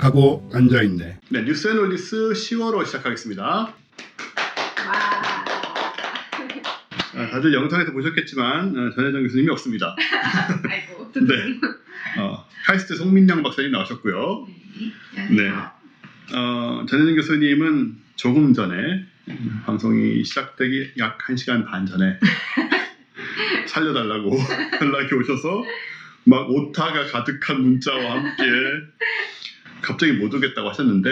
하고 앉아있네. 네, 뉴스앤올디스 10월호 시작하겠습니다. 와. 다들 영상에서 보셨겠지만 전혜정 교수님이 없습니다. 아이고. 네. 카이스트 송민영 박사님 나오셨고요. 네. 전혜정 교수님은 조금 전에 방송이 시작되기 약 1시간 반 전에 살려달라고 연락이 오셔서 막 오타가 가득한 문자와 함께 갑자기 못 오겠다고 하셨는데,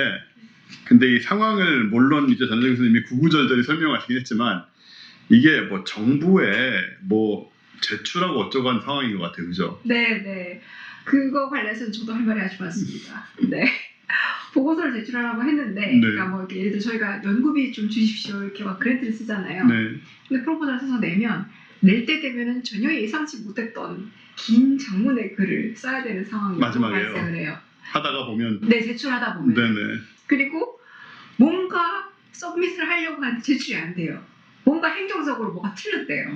근데 이 상황을 물론 이제 전혜정 교수님이 구구절절히 설명하시긴 했지만 이게 뭐 정부에 뭐 제출하고 어쩌고 하는 상황인 것 같아요, 그죠? 네. 그거 관련해서 저도 할 말이 아주 많습니다. 네. 보고서를 제출하라고 했는데, 네. 그러니까 뭐 이렇게 예를 들어 저희가 연구비 좀 주십시오 이렇게 막 그랜트를 쓰잖아요. 네. 근데 프로포즈를 써서 낼 때 되면은 전혀 예상치 못했던 긴 장문의 글을 써야 되는 상황이 마지막에요. 발생을 해요. 하다가 보면 네, 제출하다 보면. 네네. 그리고 뭔가 서밋을 하려고 하는데 제출이 안 돼요. 뭔가 행정적으로 뭐가 틀렸대요.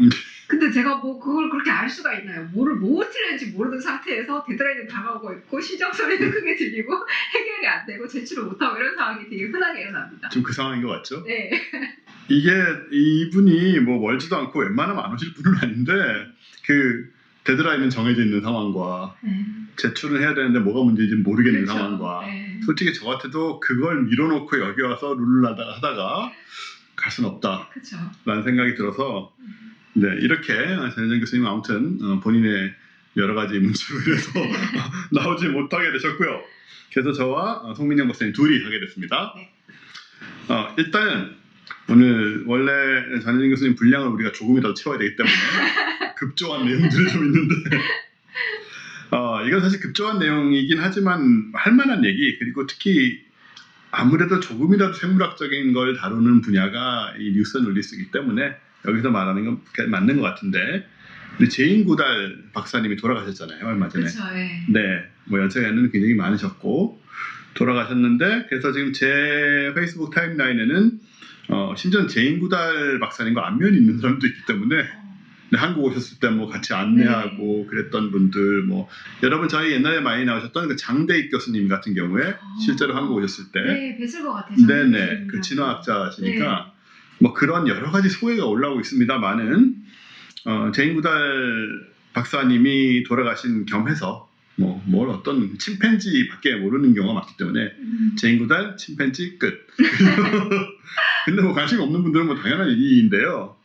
근데 제가 뭐 그걸 그렇게 알 수가 있나요? 뭐 틀렸는지 모르는 상태에서 데드라인을 당하고 있고 시정 소리도 크게 들리고 해결이 안 되고 제출을 못하고 이런 상황이 되게 흔하게 일어납니다. 좀 그 상황인 것 같죠? 네. 이게 이분이 뭐 멀지도 않고 웬만하면 안 오실 분은 아닌데 그 데드라인은 정해져 있는 상황과 제출을 해야 되는데 뭐가 문제인지 모르겠는 그렇죠. 상황과 네. 솔직히 저 같아도 그걸 밀어놓고 여기 와서 룰을 하다가 갈 수는 없다 그렇죠. 라는 생각이 들어서 네, 이렇게 전혜정 교수님 아무튼 본인의 여러 가지 문제로 인해서 나오지 못하게 되셨고요. 그래서 저와 송민영 박사님 둘이 하게 됐습니다. 네. 일단 오늘 원래 전혜정 교수님 분량을 우리가 조금이라도 채워야 되기 때문에 급조한 내용들이 좀 있는데 이건 사실 급조한 내용이긴 하지만 할 만한 얘기, 그리고 특히 아무래도 조금이라도 생물학적인 걸 다루는 분야가 이 뉴스앤올디스이기 때문에 여기서 말하는 건 맞는 것 같은데, 우리 제인 구달 박사님이 돌아가셨잖아요, 얼마 전에. 그렇죠. 네. 네, 뭐 연세에는 굉장히 많으셨고 돌아가셨는데, 그래서 지금 제 페이스북 타임라인에는 심지어 제인 구달 박사님과 안면이 있는 사람도 있기 때문에 네, 한국 오셨을 때 뭐 같이 안내하고 그랬던 분들, 뭐 여러분 저희 옛날에 많이 나오셨던 그 장대익 교수님 같은 경우에 실제로 한국 오셨을 때 네, 뵀을 것 같아요. 네네, 그 진화학자시니까 뭐 그런 여러 가지 소회가 올라오고 있습니다만은 제인 구달 박사님이 돌아가신 겸해서 뭘 어떤 침팬지밖에 모르는 경우가 많기 때문에 제인 구달 침팬지 끝. 근데 뭐 관심 없는 분들은 뭐 당연한 얘기인데요.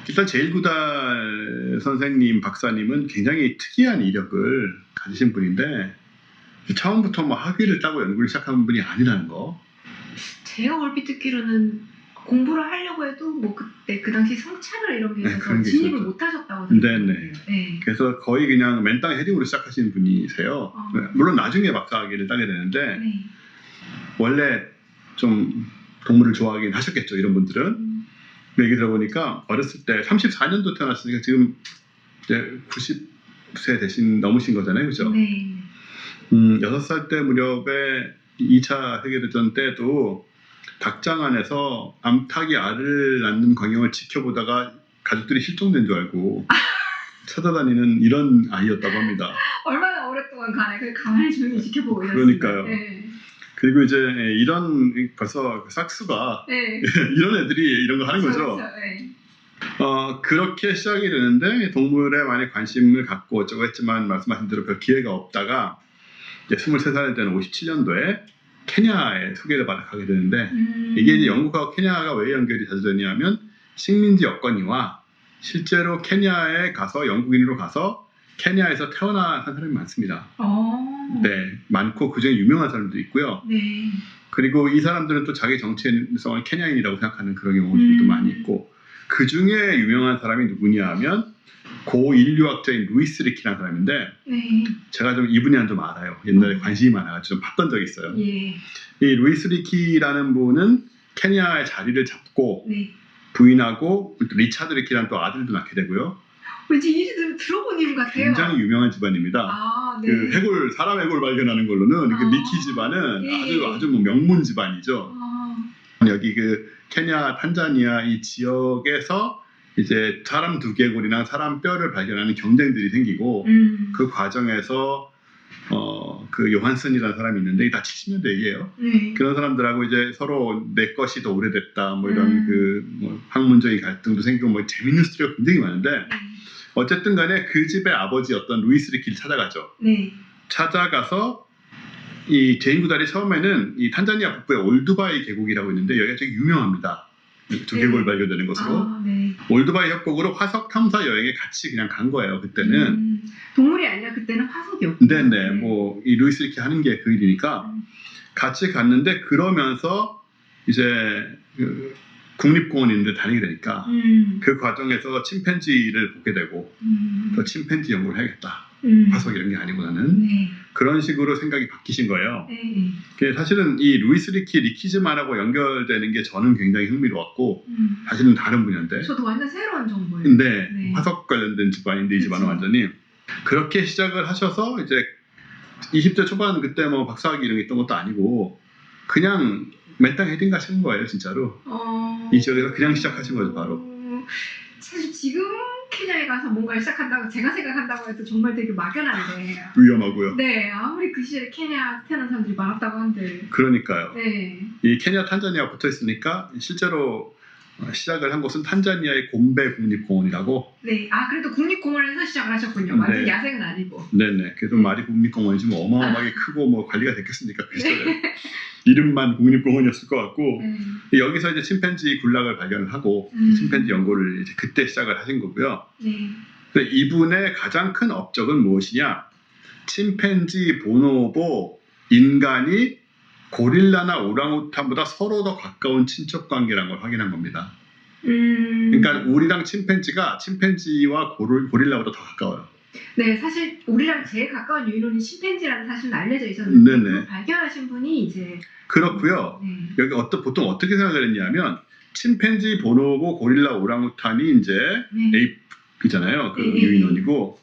일단 제인 구달 선생님 박사님은 굉장히 특이한 이력을 가지신 분인데 처음부터 뭐 학위를 따고 연구를 시작한 분이 아니라는 거. 제가 얼핏 듣기로는 공부를 하려고 해도 뭐 그때 그 당시 성차별 이런 게 있어서 그런 게 진입을 있었죠. 못 하셨다고 네네. 들었거든요. 네. 그래서 거의 그냥 맨땅 헤딩으로 시작하시는 분이세요. 물론 나중에 박사학위를 따게 되는데 네. 원래 좀 동물을 좋아하긴 하셨겠죠, 이런 분들은. 얘기 들어보니까 어렸을 때 34년도 태어났으니까 지금 이제 90세 넘으신 거잖아요, 그죠? 네. 6살 때 무렵에 2차 세계대전 때도 닭장 안에서 암탉이 알을 낳는 광경을 지켜보다가 가족들이 실종된 줄 알고 찾아다니는 이런 아이였다고 합니다. 얼마나 오랫동안 가만히 조용히 지켜보고 있었어요. 그러니까요. 네. 그리고 이제 이런 벌써 싹수가 네. 이런 애들이 이런 거 하는 거죠. 그렇죠. 네. 그렇게 시작이 되는데 동물에 많이 관심을 갖고 어쩌고 했지만 말씀하신 대로 별 기회가 없다가 이제 23살 되는 57년도에 케냐에 소개를 받아 가게 되는데 이게 이제 영국하고 케냐가 왜 연결이 자주 되냐면 식민지 여건이와 실제로 케냐에 가서 영국인으로 가서 케냐에서 태어난 사람이 많습니다. 네, 많고 그중에 유명한 사람도 있고요. 네. 그리고 이 사람들은 또 자기 정체성을 케냐인이라고 생각하는 그런 경우들도 많이 있고, 그 중에 유명한 사람이 누구냐 하면 고인류학자인 루이스 리키라는 사람인데 네. 제가 좀 이 분야는 좀 알아요. 옛날에 관심이 많아가지고 좀 봤던 적이 있어요. 예. 이 루이스 리키라는 분은 케냐의 자리를 잡고 네. 부인하고 리차드 리키라는 또 아들도 낳게 되고요. 왠지 이름 들어본 이름 같아요. 굉장히 유명한 집안입니다. 아, 네. 그 사람 해골 발견하는 걸로는 그 리키 집안은 예. 아주 뭐 명문 집안이죠. 여기 그 케냐, 탄자니아 이 지역에서 이제 사람 두개골이랑 사람 뼈를 발견하는 경쟁들이 생기고 그 과정에서 그 요한슨이라는 사람이 있는데 이게 다 70년대 얘기예요. 네. 그런 사람들하고 이제 서로 내 것이 더 오래됐다 뭐 이런 뭐 학문적인 갈등도 생기고 뭐 재밌는 스토리가 굉장히 많은데 어쨌든 간에 그 집의 아버지였던 루이스 리키를 찾아가죠. 네. 찾아가서 이 제인 구달이 처음에는 이 탄자니아 북부의 올드바이 계곡이라고 있는데 여기가 되게 유명합니다. 두 계곡을 발견되는 것으로. 네. 올드바이 협곡으로 화석 탐사 여행에 같이 그냥 간 거예요. 그때는. 동물이 아니라 그때는 화석이었고. 네네. 뭐 이 루이스 리키 하는 게 그 일이니까 같이 갔는데 그러면서 이제 그 국립공원인데 다니게 되니까 그 과정에서 침팬지를 보게 되고 더 침팬지 연구를 해야겠다. 화석 이런 게 아니고는 네. 그런 식으로 생각이 바뀌신 거예요. 네. 그게 사실은 이 루이스 리키 리키즈만하고 연결되는 게 저는 굉장히 흥미로웠고 사실은 다른 분야인데 저도 완전 새로운 정보예요. 근데 네. 화석 관련된 집안인데 이 집안은 그쵸. 완전히 그렇게 시작을 하셔서 이제 20대 초반 그때 뭐 박사학위 이런 게 있던 것도 아니고 그냥 맨땅 헤딩 가신 거예요 진짜로. 이 지역에서 그냥 시작하신 거죠 바로. 사실 지금 케냐에 가서 뭔가를 시작한다고 제가 생각한다고 해도 정말 되게 막연한데 위험하고요. 네 아무리 그 시절에 케냐 태어난 사람들이 많았다고 한들 그러니까요. 네. 이 케냐 탄자니아 붙어 있으니까 실제로 시작을 한 곳은 탄자니아의 곰베 국립공원이라고. 네. 아 그래도 국립공원에서 시작을 하셨군요. 완전 네. 야생은 아니고. 네네. 그래도 말이 국립공원이지 뭐 어마어마하게 크고 뭐 관리가 됐겠습니까 그 시절에. 이름만 국립공원이었을 것 같고 여기서 이제 침팬지 군락을 발견을 하고 침팬지 연구를 이제 그때 시작을 하신 거고요. 네. 근데 이분의 가장 큰 업적은 무엇이냐? 침팬지, 보노보, 인간이 고릴라나 오랑우탄보다 서로 더 가까운 친척 관계라는 걸 확인한 겁니다. 그러니까 우리랑 침팬지와 고릴라보다 더 가까워요. 네, 사실 우리랑 제일 가까운 유인원이 침팬지라는 사실은 알려져 있었는데 네네. 그걸 발견하신 분이 이제 그렇고요. 네. 여기 보통 어떻게 생각을 했냐면 침팬지, 보노보, 고릴라, 오랑우탄이 이제 네. 에이프잖아요. 그 네. 유인원이고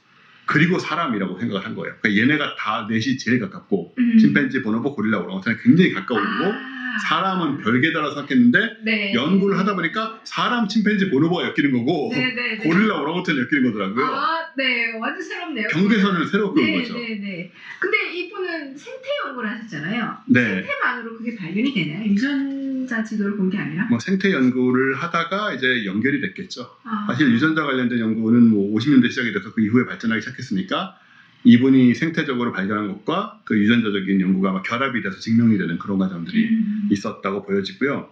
그리고 사람이라고 생각을 한 거예요. 그러니까 얘네가 다 넷이 제일 가깝고 침팬지, 보노보, 고릴라, 오랑우탄이 굉장히 가까우고 사람은 별개다라고 생각했는데 네. 연구를 하다 보니까 사람, 침팬지, 보노보가 엮이는 거고 네. 고릴라, 오랑우탄이 엮이는 거더라고요. 네, 완전 새롭네요. 경계선을 새로 그은 네, 거죠. 네. 근데 이분은 생태 연구를 하셨잖아요. 네. 생태만으로 그게 발견이 되나요? 유전자 지도를 본 게 아니라? 뭐 생태 연구를 하다가 이제 연결이 됐겠죠. 아. 사실 유전자 관련된 연구는 뭐 50년대 시작이 돼서 그 이후에 발전하기 시작했으니까 이분이 생태적으로 발견한 것과 그 유전자적인 연구가 막 결합이 돼서 증명이 되는 그런 과정들이 있었다고 보여지고요.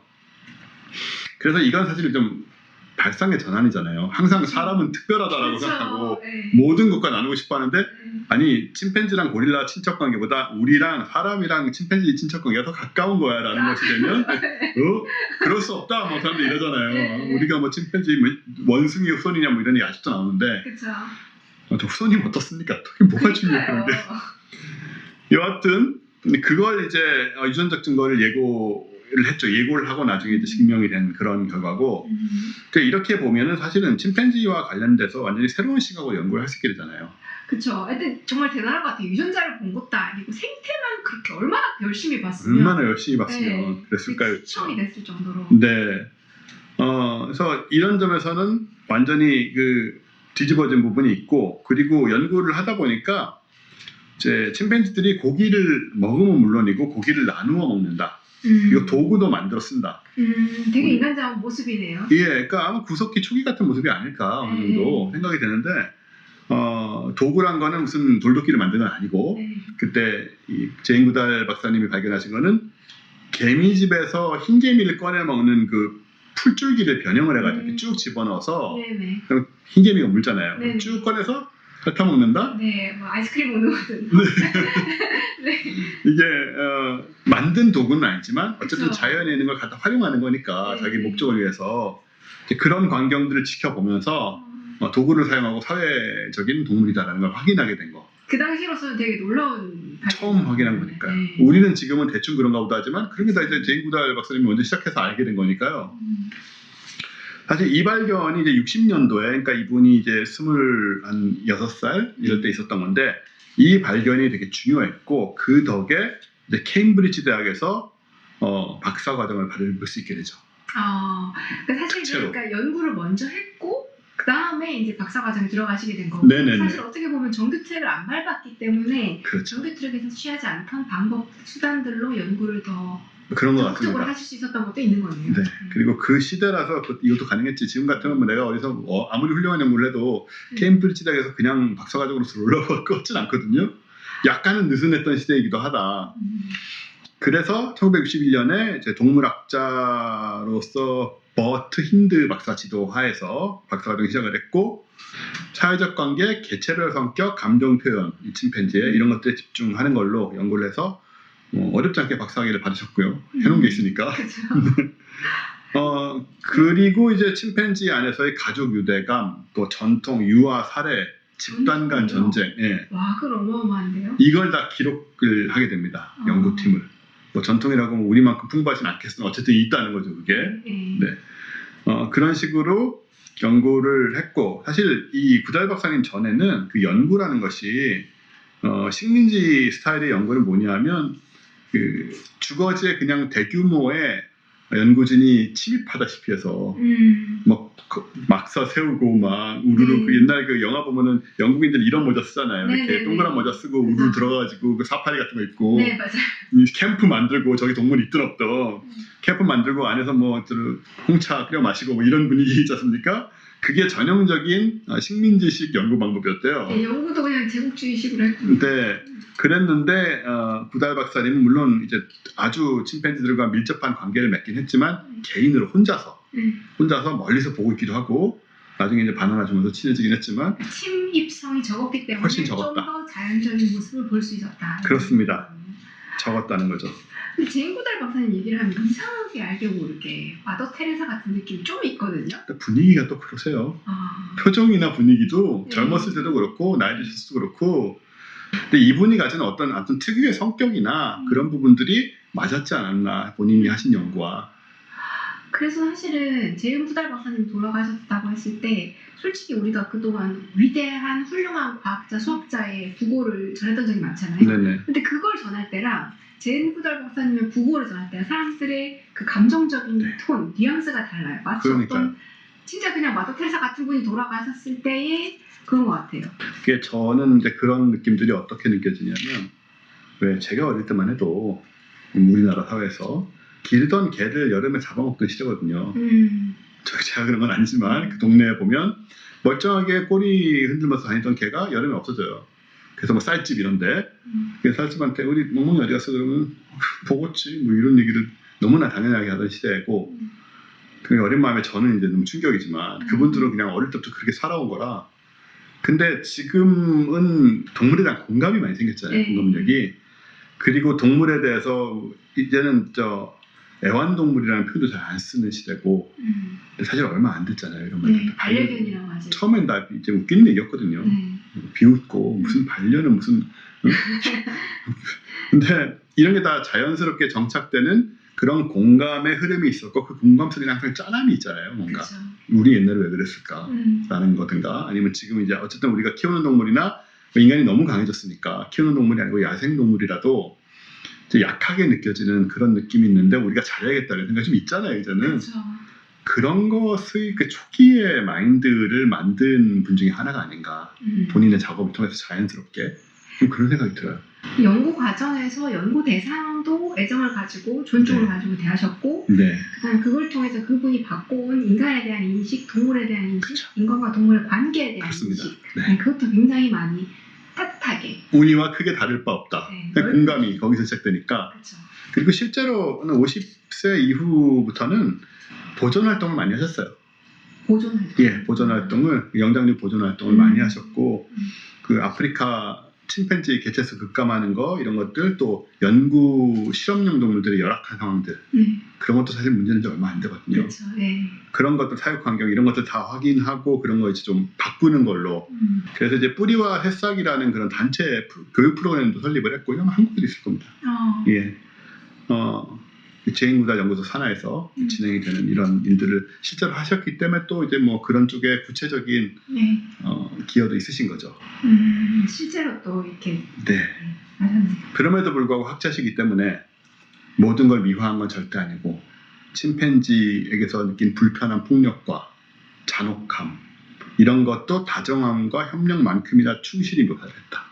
그래서 이건 사실 좀 발상의 전환이잖아요. 항상 사람은 특별하다라고 그렇죠. 생각하고 네. 모든 것과 나누고 싶어 하는데 아니 침팬지랑 고릴라 친척 관계보다 우리랑 사람이랑 침팬지 친척 관계가 더 가까운 거야 라는 것이 되면 그럴 수 없다 뭐 사람들이 이러잖아요. 네. 우리가 뭐 침팬지 뭐 원숭이 후손이냐 뭐 이런 얘기 아직도 나오는데 그렇죠. 저 후손이면 어떻습니까? 그게 뭐가 중요해 그런데 여하튼 그걸 이제 유전적 증거를 예고를 했죠. 예고를 하고 나중에 이제 증명이 된 그런 결과고 근데 이렇게 보면은 사실은 침팬지와 관련돼서 완전히 새로운 시각으로 연구를 할 수 있게 되잖아요. 그렇죠. 하여튼 정말 대단한 것 같아요. 유전자를 본 것도 아니고 생태만 그렇게 얼마나 열심히 봤으면 얼마나 열심히 봤으면 그랬을까요? 시청이 됐을 정도로. 네. 그래서 이런 점에서는 완전히 그 뒤집어진 부분이 있고 그리고 연구를 하다 보니까 이제 침팬지들이 고기를 먹으면 물론이고 고기를 나누어 먹는다. 그리고 도구도 만들어 쓴다. 되게 인간적인 모습이네요. 예, 그러니까 아마 구석기 초기 같은 모습이 아닐까 어느 정도 생각이 되는데 도구란 거는 무슨 돌도끼를 만드는 건 아니고 그때 이 제인 구달 박사님이 발견하신 거는 개미집에서 흰개미를 꺼내 먹는 그 풀줄기를 변형을 해가지고 이렇게 쭉 집어넣어서 그럼 흰개미가 물잖아요. 쭉 꺼내서 핥아 먹는다. 네, 뭐 아이스크림 먹는 거든. 네. 이게 만든 도구는 아니지만 어쨌든 그쵸. 자연에 있는 걸 갖다 활용하는 거니까 자기 목적을 위해서 이제 그런 광경들을 지켜보면서 도구를 사용하고 사회적인 동물이다라는 걸 확인하게 된 거. 그 당시로서는 되게 놀라운 처음 확인한 거니까요. 우리는 지금은 대충 그런가 보다 하지만 그런 게 다 이제 제인 구달 박사님이 먼저 시작해서 알게 된 거니까요. 사실 이 발견이 이제 60년도에 그러니까 이분이 이제 26살 이럴 때 있었던 건데 이 발견이 되게 중요했고 그 덕에 이제 케임브리지 대학에서 박사 과정을 받을 수 있게 되죠. 그러니까 사실 그러니까 연구를 먼저 했고 그 다음에 이제 박사과정에 들어가시게 된 거고 네네네. 사실 어떻게 보면 정규 트랙을 안 밟았기 때문에 그렇죠. 정규 트랙에서 취하지 않던 방법, 수단들로 연구를 더 그런 것 적극적으로 같습니다. 하실 수 있었던 것도 있는 거네요. 네. 그리고 그 시대라서 이것도 가능했지. 지금 같으면 뭐 내가 어디서 아무리 훌륭한 연구를 해도 케임브리지 대학에서 그냥 박사과정으로 올라올 것 같진 않거든요. 약간은 느슨했던 시대이기도 하다. 그래서 1961년에 이제 동물학자로서 버트 힌드 박사 지도하에서 박사과정 시작을 했고 사회적 관계, 개체별 성격, 감정 표현, 이 침팬지에 이런 것들에 집중하는 걸로 연구를 해서 어렵지 않게 박사학위를 받으셨고요. 해놓은 게 있으니까. 그렇죠. 그리고 이제 침팬지 안에서의 가족 유대감, 또 전통, 유아, 살해, 집단 간 전쟁, 예. 와, 그건 어마어마한데요. 이걸 다 기록을 하게 됩니다. 연구팀을. 뭐 전통이라고 하면 우리만큼 풍부하진 않겠으나 어쨌든 있다는 거죠, 그게. 네. 그런 식으로 연구를 했고, 사실 이 구달 박사님 전에는 그 연구라는 것이 식민지 스타일의 연구는 뭐냐면 그 주거지에 그냥 대규모의 연구진이 침입하다시피 해서 막서 세우고 막 우르르 그 옛날 그 영화 보면은 영국인들 이런 모자 쓰잖아요. 이렇게 동그란 모자 쓰고 우르르 들어가가지고 그 사파리 같은 거 입고 네, 맞아요. 캠프 만들고 저기 동물 있든 없든 캠프 만들고 안에서 뭐 홍차 끓여 마시고 뭐 이런 분위기 있지 않습니까? 그게 전형적인 식민지식 연구 방법이었대요. 네, 연구도 그냥 제국주의식으로 했고. 네, 그랬는데 구달 박사님은 물론 이제 아주 침팬지들과 밀접한 관계를 맺긴 했지만 개인으로 혼자서 멀리서 보고 있기도 하고 나중에 이제 바나나 주면서 친해지긴 했지만 침입성이 적었기 때문에 훨씬 좀 적었다. 더 자연적인 모습을 볼 수 있었다. 그렇습니다. 적었다는 거죠. 근데 제인 구달 박사님 얘기를 하면 이상하게 알게 모르게 마더 테레사 같은 느낌이 좀 있거든요. 분위기가 또 그러세요. 표정이나 분위기도 젊었을 때도 그렇고 나이 드셨을 때도 그렇고 근데 이분이 가진 어떤 특유의 성격이나 그런 부분들이 맞았지 않았나 본인이 하신 연구와. 그래서 사실은 제인 구달 박사님 돌아가셨다고 했을 때 솔직히 우리가 그동안 위대한 훌륭한 과학자 수학자의 부고를 전했던 적이 많잖아요. 네네. 근데 그걸 전할 때랑 제인 구달 박사님의 부고를 전할 때랑 사람들의 그 감정적인 톤, 뉘앙스가 달라요. 마치 어떤 진짜 그냥 마더 테레사 같은 분이 돌아가셨을 때의 그런 것 같아요. 그게 저는 이제 그런 느낌들이 어떻게 느껴지냐면 왜 제가 어릴 때만 해도 우리나라 사회에서 길던 개를 여름에 잡아먹던 시대거든요. 제가 그런 건 아니지만 그 동네에 보면 멀쩡하게 꼬리 흔들면서 다니던 개가 여름에 없어져요. 그래서 뭐 쌀집 이런데 쌀집한테 우리 멍멍이 어디 갔어 그러면 보겠지 뭐 이런 얘기를 너무나 당연하게 하던 시대고 그 어린 마음에 저는 이제 너무 충격이지만 그분들은 그냥 어릴 때부터 그렇게 살아온 거라. 근데 지금은 동물에 대한 공감이 많이 생겼잖아요. 공감력이. 그리고 동물에 대해서 이제는 애완동물이라는 표현도 잘 안 쓰는 시대고 사실 얼마 안 됐잖아요. 이런 말. 네, 반려견이라고 하죠. 처음엔 다 이제 웃기는 얘기였거든요. 비웃고 무슨 반려는 무슨 근데 이런 게 다 자연스럽게 정착되는 그런 공감의 흐름이 있었고 그 공감 속에 항상 짠함이 있잖아요. 뭔가 그쵸. 우리 옛날에 왜 그랬을까 라는 거든가 아니면 지금 이제 어쨌든 우리가 키우는 동물이나 인간이 너무 강해졌으니까 키우는 동물이 아니고 야생동물이라도 약하게 느껴지는 그런 느낌이 있는데 우리가 잘해야겠다는 생각이 좀 있잖아요. 이제는 그쵸. 그런 것의 그 초기의 마인드를 만든 분 중에 하나가 아닌가. 본인의 작업을 통해서 자연스럽게 그런 생각이 들어요. 연구 과정에서 연구 대상도 애정을 가지고 존중을 가지고 대하셨고 그다음에 그걸 통해서 그분이 바꿔온 인간에 대한 인식, 동물에 대한 인식, 그쵸. 인간과 동물의 관계에 대한 그렇습니다. 인식 네. 그것도 굉장히 많이 따뜻하게 우리와 크게 다를 바 없다. 공감이 거기서 시작되니까. 그쵸. 그리고 실제로는 50세 이후부터는 보존 활동을 많이 하셨어요. 보존 활동? 예, 보존 활동을 영장류 보존 활동을 많이 하셨고 그 아프리카 침팬지 개체수 급감하는 거 이런 것들 또 연구 실험용 동물들의 열악한 상황들 그런 것도 사실 문제는 얼마 안 되거든요. 그렇죠. 네. 그런 것들 사육 환경 이런 것들 다 확인하고 그런 거 이제 좀 바꾸는 걸로 그래서 이제 뿌리와 새싹이라는 그런 단체 교육 프로그램도 설립을 했고 이건 한국에도 있을 겁니다. 예. 제인 구달 연구소 산하에서 진행이 되는 이런 일들을 실제로 하셨기 때문에 또 이제 뭐 그런 쪽에 구체적인 기여도 있으신 거죠. 실제로 또 이렇게 하셨네요. 그럼에도 불구하고 학자시기 때문에 모든 걸 미화한 건 절대 아니고 침팬지에게서 느낀 불편한 폭력과 잔혹함 이런 것도 다정함과 협력만큼이나 충실히 묘사됐다.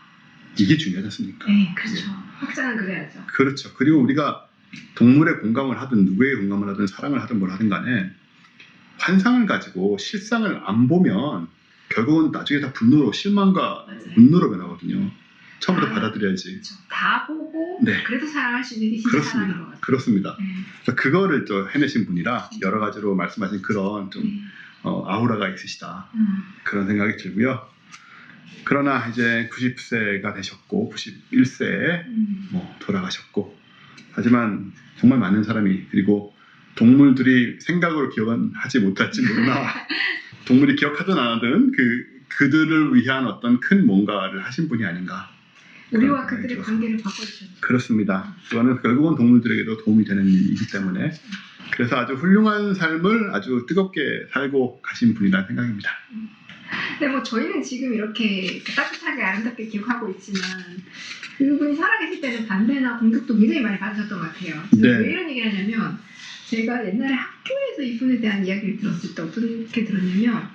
이게 중요하지 않습니까? 네, 그렇죠. 학자는 그래야죠. 그렇죠. 그리고 우리가 동물에 공감을 하든 누구에게 공감을 하든 사랑을 하든 뭘 하든 간에 환상을 가지고 실상을 안 보면 결국은 나중에 다 분노로 실망과 맞아요. 분노로 변하거든요. 처음부터 받아들여야지. 그렇죠. 다 보고 네. 그래도 사랑할 수 있는 게 진짜 사랑인 것 같아요. 그렇습니다. 네. 그래서 그거를 또 해내신 분이라 여러 가지로 말씀하신 그런 좀 네. 아우라가 있으시다. 음. 그런 생각이 들고요. 그러나 이제 90세가 되셨고 91세에 돌아가셨고 하지만 정말 많은 사람이 그리고 동물들이 생각으로 기억은 하지 못할지 모르나 동물이 기억하든 안 하든 그들을 위한 어떤 큰 뭔가를 하신 분이 아닌가. 우리와 그런 그들의 생각이 관계를 바꿔주셨죠. 그렇습니다. 그거는 결국은 동물들에게도 도움이 되는 일이기 때문에 그래서 아주 훌륭한 삶을 아주 뜨겁게 살고 가신 분이라는 생각입니다. 네, 뭐 저희는 지금 이렇게 따뜻하게 아름답게 기억하고 있지만 그분이 살아계실 때는 반대나 공격도 굉장히 많이 받으셨던 것 같아요. 네. 왜 이런 얘기를 하냐면 제가 옛날에 학교에서 이분에 대한 이야기를 들었을 때 어떻게 들었냐면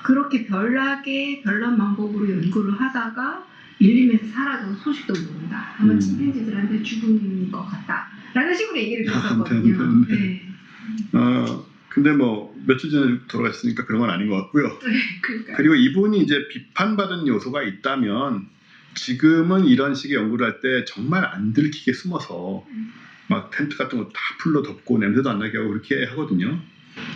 그렇게 별나게 별난 방법으로 연구를 하다가 밀림에서 사라져서 소식도 모른다. 아마 침팬지들한테 죽은 것 같다. 라는 식으로 얘기를 들었었거든요. 네. 근데 뭐 며칠 전에 돌아가셨으니까 그런 건 아닌 것 같고요. 네, 그러니까요. 그리고 이분이 이제 비판받은 요소가 있다면 지금은 이런 식의 연구를 할 때 정말 안 들키게 숨어서 막 텐트 같은 거 다 풀로 덮고 냄새도 안 나게 하고 그렇게 하거든요.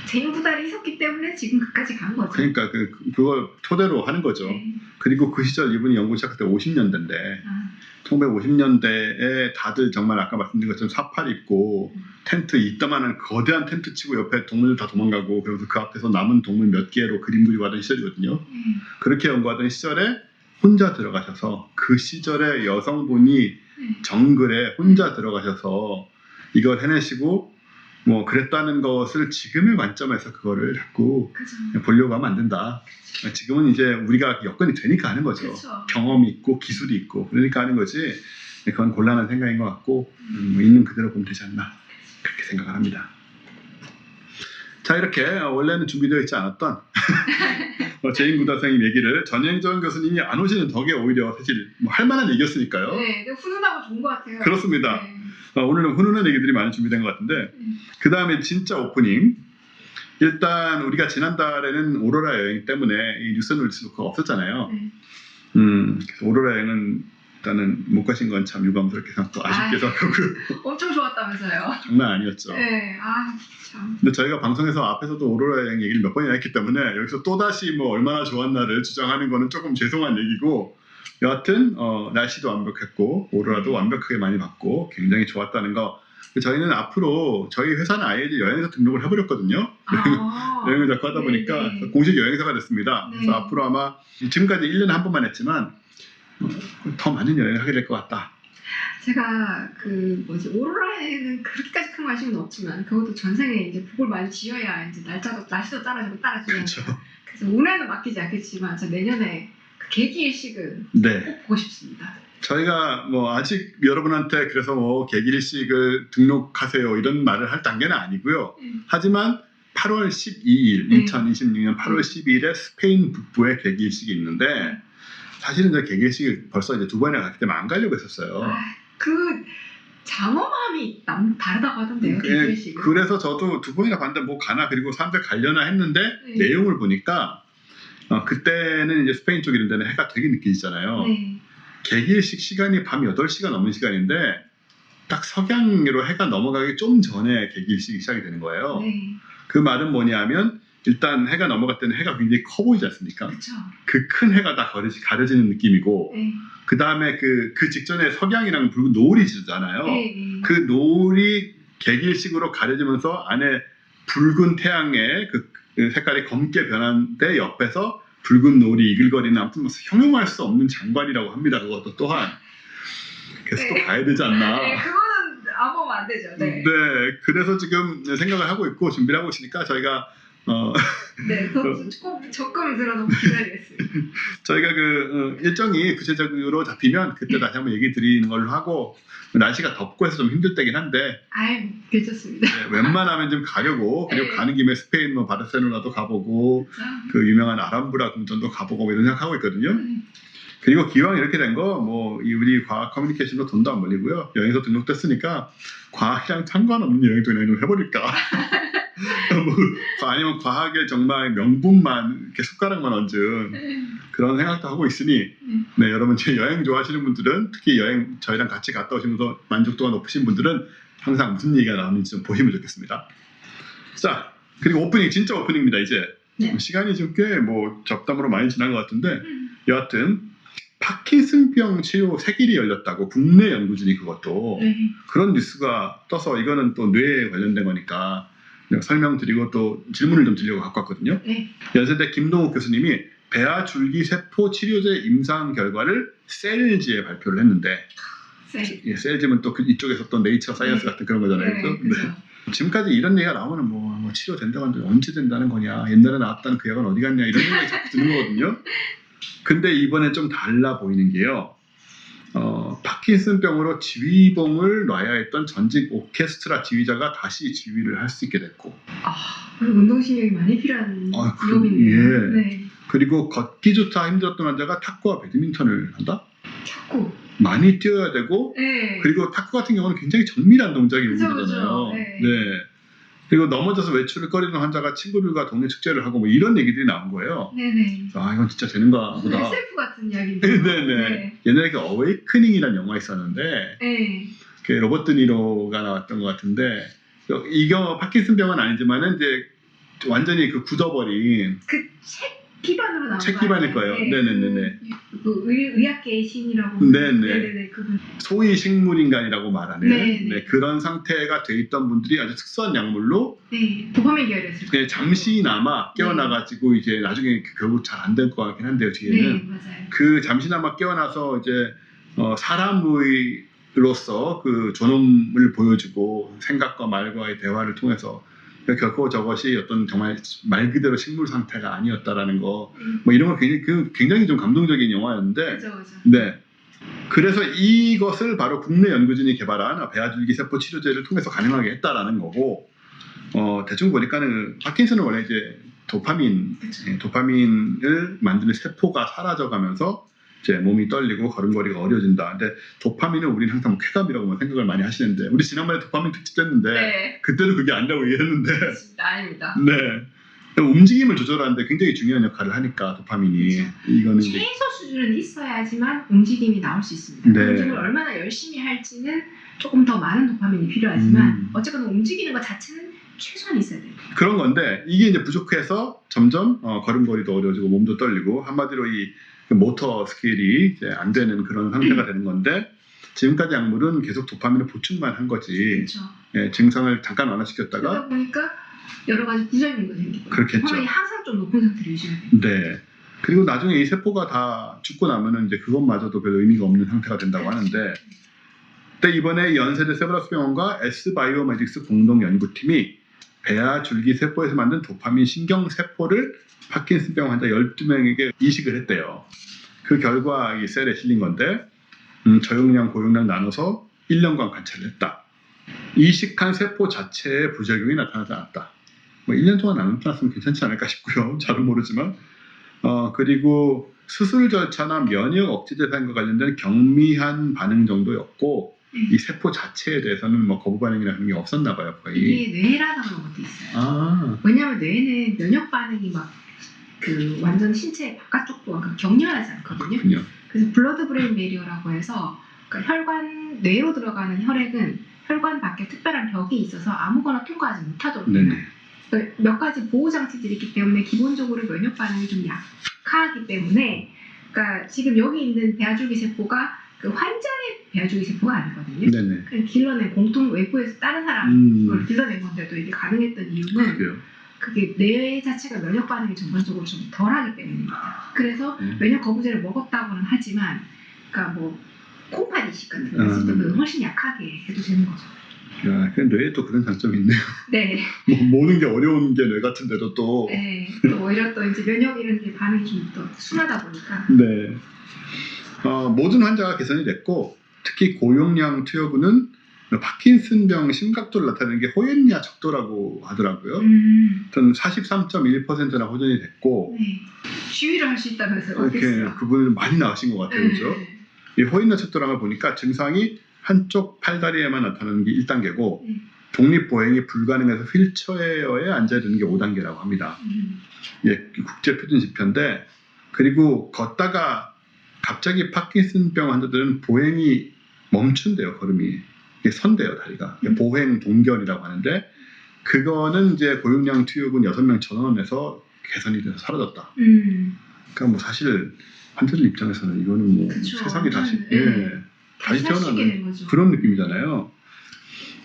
제인구달이 있었기 때문에 지금 그까지 간 거죠. 그러니까 그걸 토대로 하는 거죠. 네. 그리고 그 시절 이분이 연구 시작할 때 50년대인데 1950년대에 다들 정말 아까 말씀드린 것처럼 사팔 입고 텐트 이따만한 거대한 텐트 치고 옆에 동물들 다 도망가고 그래서 그 앞에서 남은 동물 몇 개로 그림 그리고 하던 시절이거든요. 그렇게 연구하던 시절에 혼자 들어가셔서 그 시절에 여성분이 정글에 혼자 들어가셔서 이걸 해내시고 뭐 그랬다는 것을 지금의 관점에서 그거를 자꾸 그죠. 보려고 하면 안 된다. 지금은 이제 우리가 여건이 되니까 하는 거죠. 그쵸. 경험이 있고 기술이 있고 그러니까 하는 거지. 그건 곤란한 생각인 것 같고 있는 그대로 보면 되지 않나 그렇게 생각을 합니다. 자 이렇게 원래는 준비되어 있지 않았던 제인구달 선생님 얘기를 전영전 교수님이 안 오시는 덕에 오히려 사실 뭐 할 만한 얘기였으니까요. 네, 훈훈하고 좋은 것 같아요. 그렇습니다. 네. 오늘은 훈훈한 얘기들이 많이 준비된 것 같은데 그 다음에 진짜 오프닝. 일단 우리가 지난달에는 오로라 여행 때문에 이 뉴스노트가 없었잖아요. 네. 그래서 오로라 여행은 일단은 못 가신 건 참 유감스럽게 생각하고 아쉽게 생각하고요. 엄청 좋았다면서요. 장난 아니었죠. 네, 참. 근데 저희가 방송에서 앞에서도 오로라 여행 얘기를 몇 번이나 했기 때문에 여기서 또다시 뭐 얼마나 좋았나를 주장하는 거는 조금 죄송한 얘기고 여하튼 날씨도 완벽했고 오로라도 완벽하게 많이 봤고 굉장히 좋았다는 거. 저희는 앞으로 저희 회사는 아예 이제 여행사 등록을 해버렸거든요. 여행을 자꾸 하다 보니까 네. 공식 여행사가 됐습니다. 네. 그래서 앞으로 아마 지금까지 1년에 한 번만 했지만 더 많은 여행을 하게 될 것 같다. 제가 오로라에는 그렇게까지 큰 관심은 없지만 그것도 전생에 이제 복을 많이 지어야 이제 날씨도 따라주고 그렇죠. 그래서 올해는 맡기지 않겠지만 저 내년에 그 계기일식은 네. 꼭 보고 싶습니다. 저희가 뭐 아직 여러분한테 그래서 뭐 계기일식을 등록하세요 이런 말을 할 단계는 아니고요. 하지만 8월 12일, 2026년 8월 12일에 스페인 북부에 계기일식이 있는데 사실은 저 계기일식을 벌써 이제 2번이나 갔기 때문에 안 가려고 했었어요. 그 장엄함이 다르다고 하던데요. 계기일식은. 그래서 저도 2번이나 갔는데 뭐 가나 그리고 사람들 가려나 했는데 내용을 보니까 그때는 이제 스페인 쪽 이런 데는 해가 되게 늦게 지잖아요. 네. 계기일식 시간이 밤 8시가 넘는 시간인데 딱 석양으로 해가 넘어가기 좀 전에 계기일식이 시작이 되는 거예요. 네. 그 말은 뭐냐면 일단 해가 넘어갈 때는 해가 굉장히 커 보이지 않습니까? 그렇죠. 그 큰 해가 다 가려지는 느낌이고 네. 그 다음에 그 직전에 석양이랑 붉은 노을이 지잖아요. 네. 그 노을이 계기일식으로 가려지면서 안에 붉은 태양의 그 색깔이 검게 변한데 옆에서 붉은 노을이 이글거리는 아무튼 형용할 수 없는 장관이라고 합니다. 그것도 또한 그래서 또 가야 되지 않나. 네, 그거는 아무 안 되죠. 네. 네, 그래서 지금 생각을 하고 있고 준비를 하고 있으니까 저희가 네, 꼭 적금을 들어놓고 기다리겠습니다. 저희가 일정이 구체적으로 잡히면 그때 다시 한번 얘기 드리는 걸로 하고 날씨가 덥고 해서 좀 힘들 때긴 한데 아유, 괜찮습니다. 네, 웬만하면 좀 가려고 그리고 네. 가는 김에 스페인 뭐 바르셀로나도 가보고 그 유명한 아람브라 궁전도 가보고 이런 생각하고 있거든요. 그리고 기왕 이렇게 된 거 뭐 우리 과학 커뮤니케이션도 돈도 안 벌리고요. 여행서 등록됐으니까 과학이랑 상관없는 여행 좀 해버릴까. 뭐, 아니면 과학의 정말 명분만 이렇게 숟가락만 얹은 그런 생각도 하고 있으니 네, 여러분 제 여행 좋아하시는 분들은 특히 여행 저희랑 같이 갔다 오시면서 만족도가 높으신 분들은 항상 무슨 얘기가 나오는지 좀 보시면 좋겠습니다. 자, 그리고 오프닝 진짜 오프닝입니다. 이제 네. 시간이 좀 꽤 뭐 잡담으로 많이 지난 것 같은데 여하튼 파킨슨병 치료 새길이 열렸다고 국내 연구진이 그것도 그런 뉴스가 떠서 이거는 또 뇌에 관련된 거니까 설명드리고 또 질문을 좀 드리려고 갖고 왔거든요. 연세대 김동욱 교수님이 배아 줄기 세포 치료제 임상 결과를 셀지에 발표를 했는데 셀지면 또 이쪽에서 또 네이처 사이언스 같은 그런 거잖아요. 그렇죠? 지금까지 이런 얘기가 나오면 뭐 치료된다고 하는데 언제 된다는 거냐, 옛날에 나왔다는 그 약은 어디 갔냐 이런 생각이 자꾸 드는 거거든요. 근데 이번에 좀 달라 보이는 게요. 파킨슨병으로 지휘봉을 놔야 했던 전직 오케스트라 지휘자가 다시 지휘를 할 수 있게 됐고 운동신경이 많이 필요한 직업이네요. 네. 그리고 걷기조차 힘들었던 환자가 탁구와 배드민턴을 한다? 탁구 많이 뛰어야 되고 그리고 탁구 같은 경우는 굉장히 정밀한 동작이 요구되잖아요. 네. 그리고 넘어져서 외출을 꺼리는 환자가 친구들과 동네 축제를 하고 뭐 이런 얘기들이 나온 거예요. 이건 진짜 되는가 보다. SF 같은 이야기인데요. 네네. 옛날에 그 어웨이크닝이라는 영화 있었는데 그 로버트 드니로가 나왔던 것 같은데 이거 파킨슨병은 아니지만은 이제 완전히 그 굳어버린 그 책 기반으로 나온 책 기반일 거예요. 네네네. 그 의학계의 신이라고. 네네. 그분. 소위 식물인간이라고 말하는 네네. 그런 상태가 돼 있던 분들이 아주 특수한 약물로 도파민 계열이었을 거예요. 잠시나마 깨어나가지고 이제 나중에 결국 잘 안 될 것 같긴 한데요. 뒤에는 맞아요. 그 잠시나마 깨어나서 이제 사람으로서 그 존엄을 보여주고 생각과 말과의 대화를 통해서 결코 저것이 어떤 정말 말 그대로 식물 상태가 아니었다라는 거, 뭐 이런 거 굉장히 좀 감동적인 영화였는데, 네. 그래서 이것을 바로 국내 연구진이 개발한 배아줄기 세포 치료제를 통해서 가능하게 했다라는 거고, 대충 보니까는 파킨슨은 원래 이제 도파민을 만드는 세포가 사라져가면서 이제 몸이 떨리고 걸음걸이가 어려워진다. 근데 도파민은 우리는 항상 쾌감이라고 생각을 많이 하시는데 우리 지난번에 도파민 특집 했는데 그때도 그게 아니라고 얘기했는데 아닙니다. 네. 움직임을 조절하는데 굉장히 중요한 역할을 하니까 도파민이 이거는 최소 수준은 있어야지만 움직임이 나올 수 있습니다. 움직임을 얼마나 열심히 할지는 조금 더 많은 도파민이 필요하지만 어쨌거나 움직이는 것 자체는 최소한 있어야 돼요. 그런 건데 이게 이제 부족해서 점점 걸음걸이도 어려워지고 몸도 떨리고 한마디로 이 모터 스킬이 이제 안 되는 그런 상태가 되는 건데 지금까지 약물은 계속 도파민을 보충만 한 거지. 증상을 잠깐 완화시켰다가 그러다 보니까 여러 가지 부작용도 생기고 그렇겠죠. 도파민이 항상 좀 높은 상태로 유지가 돼요. 네. 그리고 나중에 이 세포가 다 죽고 나면은 이제 그것마저도 별 의미가 없는 상태가 된다고 하는데 근데 이번에 연세대 세브란스 병원과 S바이오매직스 공동 연구팀이 배아 줄기 세포에서 만든 도파민 신경 세포를 파킨슨병 환자 12명에게 이식을 했대요. 그 결과 이 셀에 실린 건데 저용량, 고용량 나눠서 1년간 관찰을 했다. 이식한 세포 자체에 부작용이 나타나지 않았다. 뭐 1년 동안 안 나타났으면 괜찮지 않을까 싶고요. 잘은 모르지만 그리고 수술 절차나 면역 억제 대상과 관련된 경미한 반응 정도였고 이 세포 자체에 대해서는 뭐 거부 반응이나 그런 게 없었나 봐요. 거의. 이게 뇌라서 그런 것도 있어요. 왜냐하면 뇌는 면역 반응이 막 그 완전 신체 바깥쪽도 격렬하지 않거든요. 그렇군요. 그래서 블러드 브레인 베리어라고 해서 그러니까 혈관 뇌로 들어가는 혈액은 혈관 밖에 특별한 벽이 있어서 아무거나 통과하지 못하도록 해요. 그러니까 몇 가지 보호 장치들이 있기 때문에 기본적으로 면역 반응이 좀 약하기 때문에 그러니까 지금 여기 있는 배아줄기 세포가 그 환자의 배아줄기 세포가 아니거든요. 그냥 길러낸 공통 외부에서 다른 사람을 길러낸 건데도 이게 가능했던 이유는 그게 뇌 자체가 면역 반응이 전반적으로 좀 덜하기 때문입니다. 그래서 면역 거부제를 먹었다고는 하지만, 그러니까 뭐 콩팥 이식 같은 거 했을 때보다 훨씬 약하게 해도 되는 거죠. 야, 그 뇌에 또 그런 장점이 있네요. 네. 뭐 모든 게 어려운 게 뇌 같은데도 또. 네. 또 오히려 또 이제 면역 이런 게 반응이 좀 더 순하다 보니까. 네. 모든 환자가 개선이 됐고 특히 고용량 투여군은 파킨슨병 심각도를 나타내는 게 호연냐 척도라고 하더라고요. 전 43.1%나 호전이 됐고 네. 시위를 할 수 있다면서요. 이렇게 어땠어요? 그분은 많이 나으신 것 같아요. 그렇죠? 이 호연냐 척도라고 보니까 증상이 한쪽 팔다리에만 나타나는 게 1단계고 독립보행이 불가능해서 휠체어에 앉아야 되는 게 5단계라고 합니다. 예, 국제표준지표인데 그리고 걷다가 갑자기 파킨슨병 환자들은 보행이 멈춘대요. 걸음이. 이게 선대요. 다리가. 보행 동결이라고 하는데 그거는 이제 고용량 투여군 6명 전원에서 개선이 돼서 사라졌다. 그러니까 뭐 사실 환자들 입장에서는 이거는 뭐 그쵸. 세상이 다시 다시 된 태어나는 거죠. 그런 느낌이잖아요.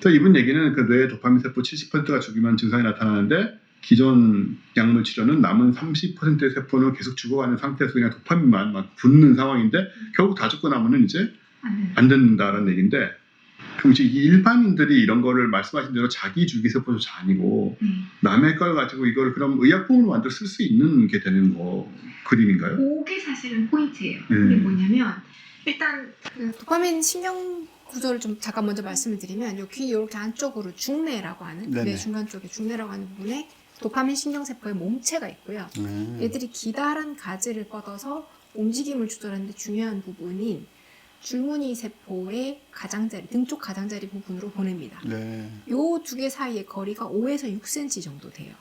그래서 이분 얘기는 그 뇌 도파민 세포 70%가 죽이면 증상이 나타나는데 기존 약물 치료는 남은 30%의 세포는 계속 죽어가는 상태에서 그냥 도파민만 막 붙는 상황인데 결국 다 죽고 나면은 이제 안 된다는 얘기인데 그럼 이제 일반인들이 이런 거를 말씀하신 대로 자기 주기세포조차 아니고 남의 걸 가지고 이걸 그럼 의약품으로 만들어 쓸 수 있는 게 되는 거 그림인가요? 그게 사실은 포인트예요. 그게 뭐냐면 일단 그 도파민 신경 구조를 좀 잠깐 먼저 말씀을 드리면 요 귀 이렇게 안쪽으로 중뇌라고 하는 네네. 뇌 중간 쪽에 중뇌라고 하는 부분에 도파민 신경세포의 몸체가 있고요. 얘들이 기다란 가지를 뻗어서 움직임을 조절하는 데 중요한 부분인 줄무늬 세포의 가장자리, 등쪽 가장자리 부분으로 보냅니다. 네. 요 두 개 사이의 거리가 5에서 6cm 정도 돼요.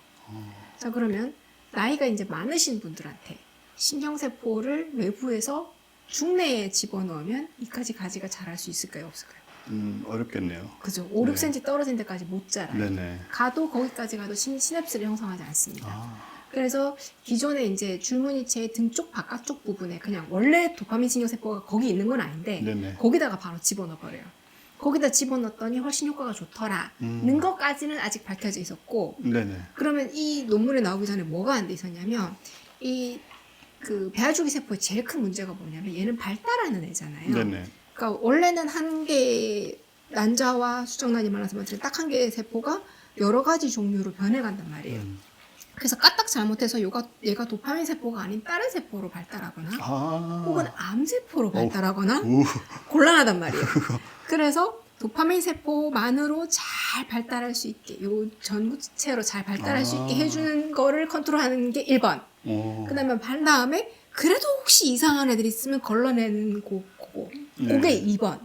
자, 그러면 나이가 이제 많으신 분들한테 신경세포를 외부에서 중뇌에 집어넣으면 이까지 가지가 자랄 수 있을까요? 없을까요? 어렵겠네요. 그죠. 5, 네. 6cm 떨어진 데까지 못 자라요. 네네. 가도 거기까지 가도 시냅스를 형성하지 않습니다. 아, 그래서 기존에 이제 줄무늬체의 등쪽 바깥쪽 부분에 그냥 원래 도파민 신경세포가 거기 있는 건 아닌데 네네. 거기다가 바로 집어넣어 버려요. 거기다 집어넣었더니 훨씬 효과가 좋더라는 것까지는 아직 밝혀져 있었고 네네. 그러면 이 논문에 나오기 전에 뭐가 안 돼 있었냐면 이 그 배아주기 세포의 제일 큰 문제가 뭐냐면 얘는 발달하는 애잖아요. 네네. 그러니까 원래는 한 개의 난자와 수정란이 많아서 만든 딱 한 개의 세포가 여러 가지 종류로 변해간단 말이에요. 그래서 까딱 잘못해서 얘가 도파민 세포가 아닌 다른 세포로 발달하거나 아. 혹은 암세포로 발달하거나 우. 곤란하단 말이에요. 그래서 도파민 세포만으로 잘 발달할 수 있게 요 전구체로 잘 발달할 수 있게 해주는 거를 컨트롤하는 게 1번. 그 다음에 반 다음에 그래도 혹시 이상한 애들이 있으면 걸러내는 그게 2번.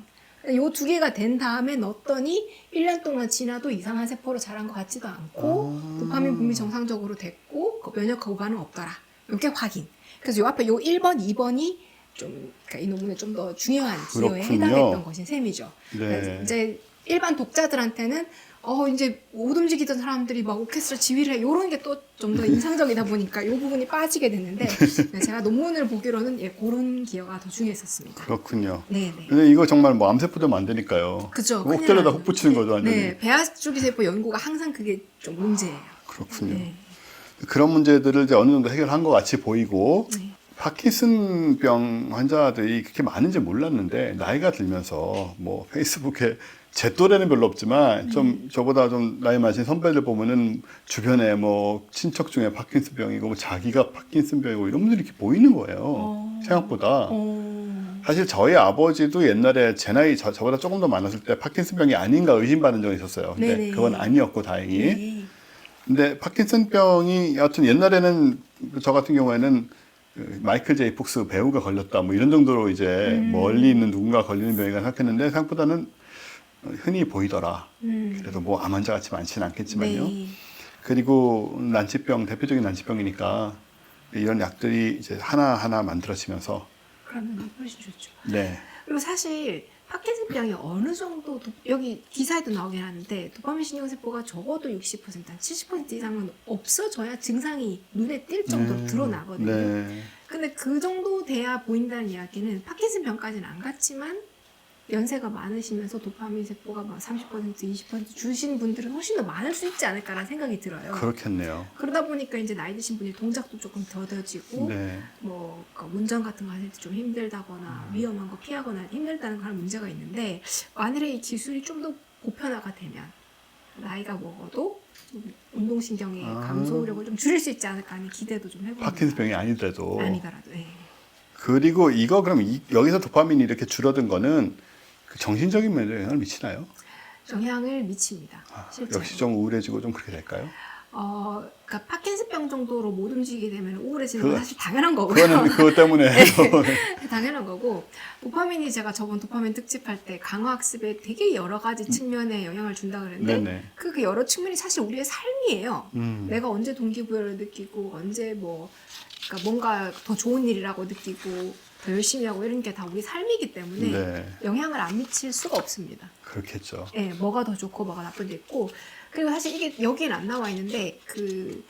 요 두 개가 된 다음에 넣었더니 1년 동안 지나도 이상한 세포로 자란 것 같지도 않고 도파민 분비 정상적으로 됐고 면역 거부반응 없더라. 요게 확인. 그래서 요 앞에 요 1번, 2번이 좀 그러니까 이 논문에 좀 더 중요한 기여에 그렇군요. 해당했던 것인 셈이죠. 네. 이제 일반 독자들한테는 이제 못 움직이던 사람들이 막 오케스트라 지휘를 해 이런 게 또 좀 더 인상적이다 보니까 이 부분이 빠지게 됐는데 제가 논문을 보기로는 그런 기여가 더 중요했었습니다. 그렇군요. 네네. 근데 이거 정말 뭐 암세포도 만드니까요. 그죠. 꼭 때려다 훅 붙이는 거죠, 완전히. 네, 배아주기 세포 연구가 항상 그게 좀 문제예요. 그렇군요. 네. 그런 문제들을 이제 어느 정도 해결한 것 같이 보이고 네. 파킨슨병 환자들이 그렇게 많은지 몰랐는데 나이가 들면서 뭐 페이스북에 제 또래는 별로 없지만 좀 저보다 좀 나이 많으신 선배들 보면은 주변에 뭐 친척 중에 파킨슨병이고 뭐 자기가 파킨슨병이고 이런 분들이 이렇게 보이는 거예요. 생각보다. 사실 저희 아버지도 옛날에 제 나이 저보다 조금 더 많았을 때 파킨슨병이 아닌가 의심받은 적이 있었어요. 근데 네네. 그건 아니었고 다행히. 네. 근데 파킨슨병이 여하튼 옛날에는 저 같은 경우에는 그 마이클 제이 폭스 배우가 걸렸다 뭐 이런 정도로 이제 멀리 있는 누군가 걸리는 병이라 생각했는데 생각보다는 흔히 보이더라. 그래도 뭐 암 환자 같이 많지는 않겠지만요. 네. 그리고 난치병 대표적인 난치병이니까 이런 약들이 이제 하나하나 만들어지면서 그러면 훨씬 좋죠. 네. 그리고 사실 파킨슨병이 어느 정도 여기 기사에도 나오긴 하는데 도파민 신경세포가 적어도 60%, 한 70% 이상은 없어져야 증상이 눈에 띌 정도로 드러나거든요. 네. 근데 그 정도 돼야 보인다는 이야기는 파킨슨병까지는 안 갔지만 연세가 많으시면서 도파민 세포가 막 30%, 20% 주신 분들은 훨씬 더 많을 수 있지 않을까라는 생각이 들어요. 그렇겠네요. 그러다 보니까 이제 나이 드신 분이 동작도 조금 더뎌지고 네. 뭐 그러니까 운전 같은 거 할 때 좀 힘들다거나 위험한 거 피하거나 힘들다는 그런 문제가 있는데 만일에 이 기술이 좀 더 보편화가 되면 나이가 먹어도 운동신경의 감소력을 좀 줄일 수 있지 않을까 하는 기대도 좀 해봅니다. 파킨슨병이 아니더라도. 아니더라도. 네. 그리고 이거 그럼 여기서 도파민이 이렇게 줄어든 거는 그 정신적인 면에 영향을 미치나요? 영향을 미칩니다. 실제로. 역시 좀 우울해지고 좀 그렇게 될까요? 그러니까 파킨슨병 정도로 못 움직이게 되면 우울해지는 건 사실 당연한 거고요. 그거는 그것 때문에 당연한 거고 도파민이 제가 저번 도파민 특집할 때 강화학습에 되게 여러 가지 측면에 영향을 준다 그랬는데 네네. 그 여러 측면이 사실 우리의 삶이에요. 내가 언제 동기부여를 느끼고 언제 그러니까 뭔가 더 좋은 일이라고 느끼고 더 열심히 하고 이런 게 다 우리 삶이기 때문에 네. 영향을 안 미칠 수가 없습니다. 그렇겠죠. 네, 뭐가 더 좋고 뭐가 나쁜 게 있고 그리고 사실 이게 여기엔 안 나와 있는데 그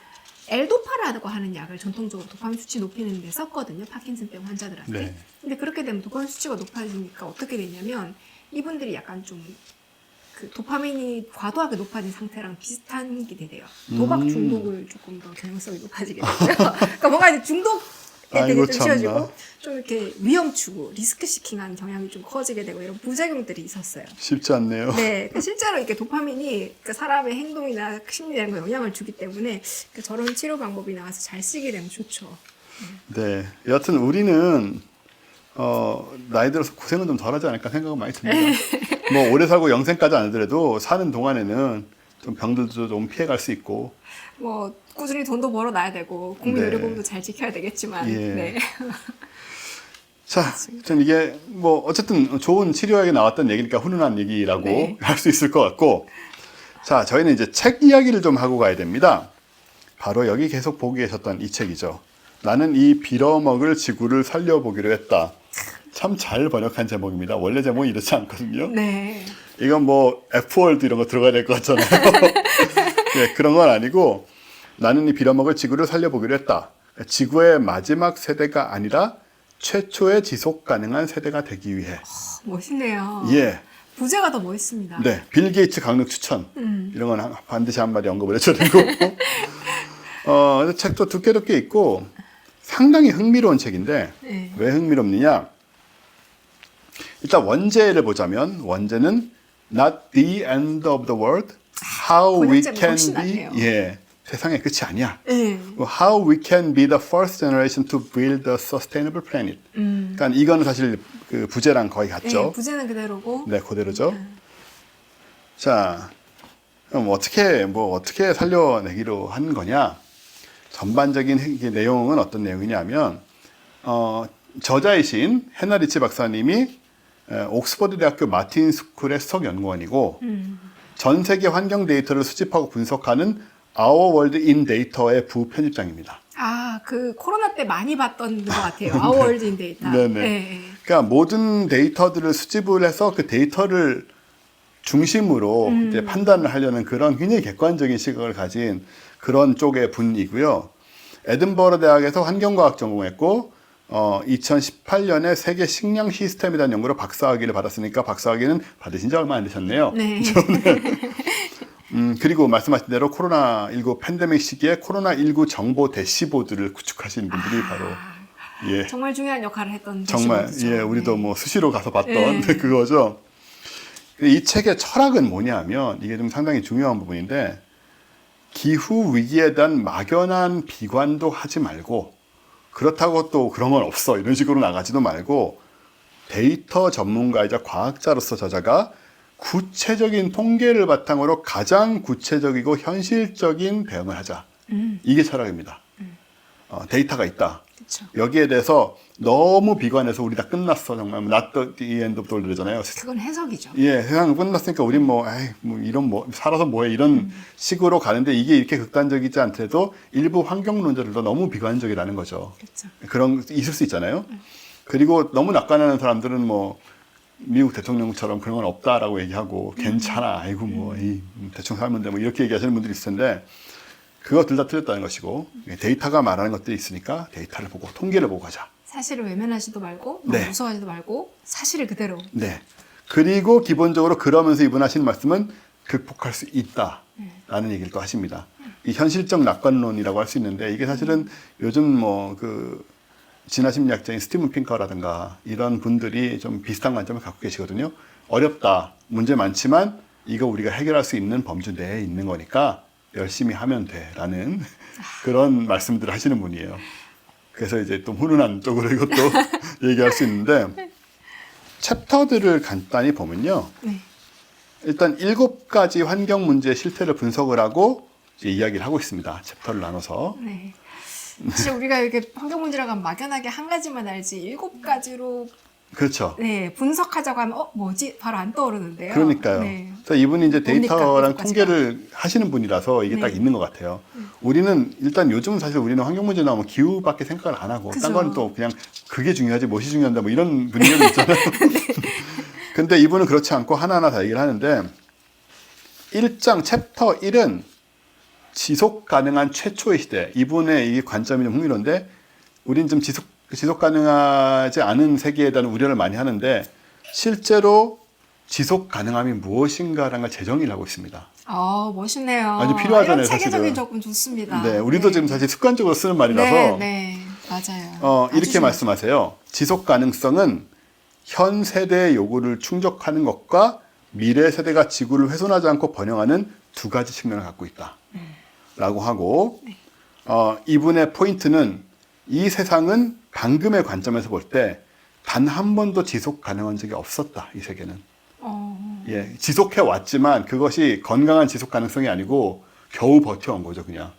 엘도파라고 하는 약을 전통적으로 도파민 수치 높이는 데 썼거든요. 파킨슨병 환자들한테. 네. 근데 그렇게 되면 도파민 수치가 높아지니까 어떻게 되냐면 이분들이 약간 좀 그 도파민이 과도하게 높아진 상태랑 비슷한 게 돼요. 도박 중독을 조금 더 경향성이 높아지게 되고요. 그러니까 뭔가 이제 중독에 되게 아이고, 좀 참나. 쉬워지고 좀 이렇게 위험 추구, 리스크 시킹한 경향이 좀 커지게 되고 이런 부작용들이 있었어요. 쉽지 않네요. 네, 그러니까 실제로 이렇게 도파민이 그 사람의 행동이나 심리에 이런 거 영향을 주기 때문에 저런 치료 방법이 나와서 잘 쓰게 되면 좋죠. 네. 여하튼 우리는 나이 들어서 고생은 좀 덜하지 않을까 생각은 많이 듭니다. 뭐 오래 살고 영생까지 안 하더라도 사는 동안에는 좀 병들도 좀 피해갈 수 있고. 뭐 꾸준히 돈도 벌어놔야 되고 국민 네. 의료보험도 잘 지켜야 되겠지만. 예. 네. 자, 전 이게 뭐 어쨌든 좋은 치료약이 나왔던 얘기니까 훈훈한 얘기라고 네. 할 수 있을 것 같고. 자, 저희는 이제 책 이야기를 좀 하고 가야 됩니다. 바로 여기 계속 보고 계셨던 이 책이죠. 나는 이 빌어먹을 지구를 살려보기로 했다. 참 잘 번역한 제목입니다. 원래 제목이 이렇지 않거든요. 네. 이건 뭐 F월드 이런 거 들어가야 될 것 같잖아요. 네, 그런 건 아니고 나는 이 빌어먹을 지구를 살려보기로 했다. 지구의 마지막 세대가 아니라 최초의 지속 가능한 세대가 되기 위해. 멋있네요. 예. 부제가 더 멋있습니다. 네. 빌 게이츠 강력 추천. 이런 건 반드시 한마디 언급을 해줘야 되고. 책도 두께 있고 상당히 흥미로운 책인데 네. 왜 흥미롭느냐? 일단 원제를 보자면 원제는 Not the end of the world, how we 번역제목 can 훨씬 be 낫네요. 예, 세상의 끝이 아니야. 네. How we can be the first generation to build a sustainable planet. 그러니까 이거는 사실 그 부제랑 거의 같죠. 네, 부제는 그대로고. 네, 그대로죠. 자, 그럼 어떻게 살려내기로 한 거냐? 전반적인 내용은 어떤 내용이냐면 저자이신 헤나 리치 박사님이 옥스퍼드 대학교 마틴 스쿨의 수석 연구원이고 전 세계 환경 데이터를 수집하고 분석하는 Our World in Data의 부편집장입니다. 아, 그 코로나 때 많이 봤던 것 같아요. Our World in Data. 네네. 네. 그러니까 모든 데이터들을 수집을 해서 그 데이터를 중심으로 이제 판단을 하려는 그런 굉장히 객관적인 시각을 가진 그런 쪽의 분이고요. 에든버러 대학에서 환경과학 전공했고 2018년에 세계 식량 시스템에 대한 연구로 박사학위를 받았으니까 박사학위는 받으신 지 얼마 안 되셨네요. 네. 그리고 말씀하신 대로 코로나19 팬데믹 시기에 코로나19 정보 대시보드를 구축하신 분들이 바로 예. 정말 중요한 역할을 했던 정말 대시보드죠. 예, 우리도 네. 뭐 수시로 가서 봤던 네. 그거죠. 이 책의 철학은 뭐냐면 이게 좀 상당히 중요한 부분인데 기후 위기에 대한 막연한 비관도 하지 말고 그렇다고 또 그런 건 없어 이런 식으로 나가지도 말고 데이터 전문가이자 과학자로서 저자가 구체적인 통계를 바탕으로 가장 구체적이고 현실적인 대응을 하자. 이게 철학입니다. 데이터가 있다. 그쵸. 여기에 대해서 너무 비관해서 우리 다 끝났어 정말 not the end of the world 그러잖아요. 그건 해석이죠. 예, 세상 끝났으니까 우린 뭐 이런 살아서 뭐해 이런 식으로 가는데 이게 이렇게 극단적이지 않더라도 일부 환경론자들도 너무 비관적이라는 거죠. 그렇죠. 그런 있을 수 있잖아요. 그리고 너무 낙관하는 사람들은 뭐 미국 대통령처럼 그런 건 없다라고 얘기하고 괜찮아, 아이고 뭐 대충 살면 돼 뭐 이렇게 얘기하시는 분들이 있을 텐데. 그거 둘 다 틀렸다는 것이고 데이터가 말하는 것들이 있으니까 데이터를 보고 통계를 보고 가자. 사실을 외면하지도 말고 네. 무서워하지도 말고 사실을 그대로. 네. 그리고 기본적으로 그러면서 이분 하시는 말씀은 극복할 수 있다라는 얘기를 또 하십니다. 이 현실적 낙관론이라고 할 수 있는데 이게 사실은 요즘 뭐 그 진화 심리학자인 스티븐 핑커라든가 이런 분들이 좀 비슷한 관점을 갖고 계시거든요. 어렵다, 문제 많지만 이거 우리가 해결할 수 있는 범주 내에 있는 거니까 열심히 하면 돼라는 그런 말씀들을 하시는 분이에요. 그래서 이제 또 훈훈한 쪽으로 이것도 얘기할 수 있는데 챕터들을 간단히 보면요. 네. 일단 7가지 환경 문제의 실태를 분석을 하고 이제 이야기를 하고 있습니다. 챕터를 나눠서. 네. 사실 우리가 이렇게 환경 문제라고 하면 막연하게 한 가지만 알지 7가지로 그렇죠. 네, 분석하자고 하면 뭐지? 바로 안 떠오르는데요. 그러니까요. 네. 그래서 이분이 이제 뭡니까, 데이터랑 7가지가? 통계를 하시는 분이라서 이게 네. 딱 있는 것 같아요. 우리는 일단 요즘 사실 우리는 환경 문제 나오면 기후밖에 생각을 안 하고 그죠. 딴 건 또 그냥 그게 중요하지 무엇이 중요한다 뭐 이런 분위기가 있잖아요. 근데 이분은 그렇지 않고 하나하나 다 얘기를 하는데 1장 챕터 1은 지속 가능한 최초의 시대. 이분의 이 관점이 좀 흥미로운데 우린 좀 지속 가능하지 않은 세계에 대한 우려를 많이 하는데 실제로 지속 가능함이 무엇인가라는 걸 재정의를 하고 있습니다. 멋있네요. 아주 필요하잖아요, 이런 체계적인 사실은. 접근 좋습니다. 네, 우리도 지금 사실 습관적으로 쓰는 말이라서 네, 네, 맞아요. 아주 이렇게 좋아요. 말씀하세요. 지속 가능성은 현 세대의 요구를 충족하는 것과 미래 세대가 지구를 훼손하지 않고 번영하는 두 가지 측면을 갖고 있다. 라고 하고 네. 이분의 포인트는 이 세상은 방금의 관점에서 볼 때 단 한 번도 지속 가능한 적이 없었다. 이 세계는. 예, 지속해 왔지만 그것이 건강한 지속 가능성이 아니고 겨우 버텨온 거죠, 그냥.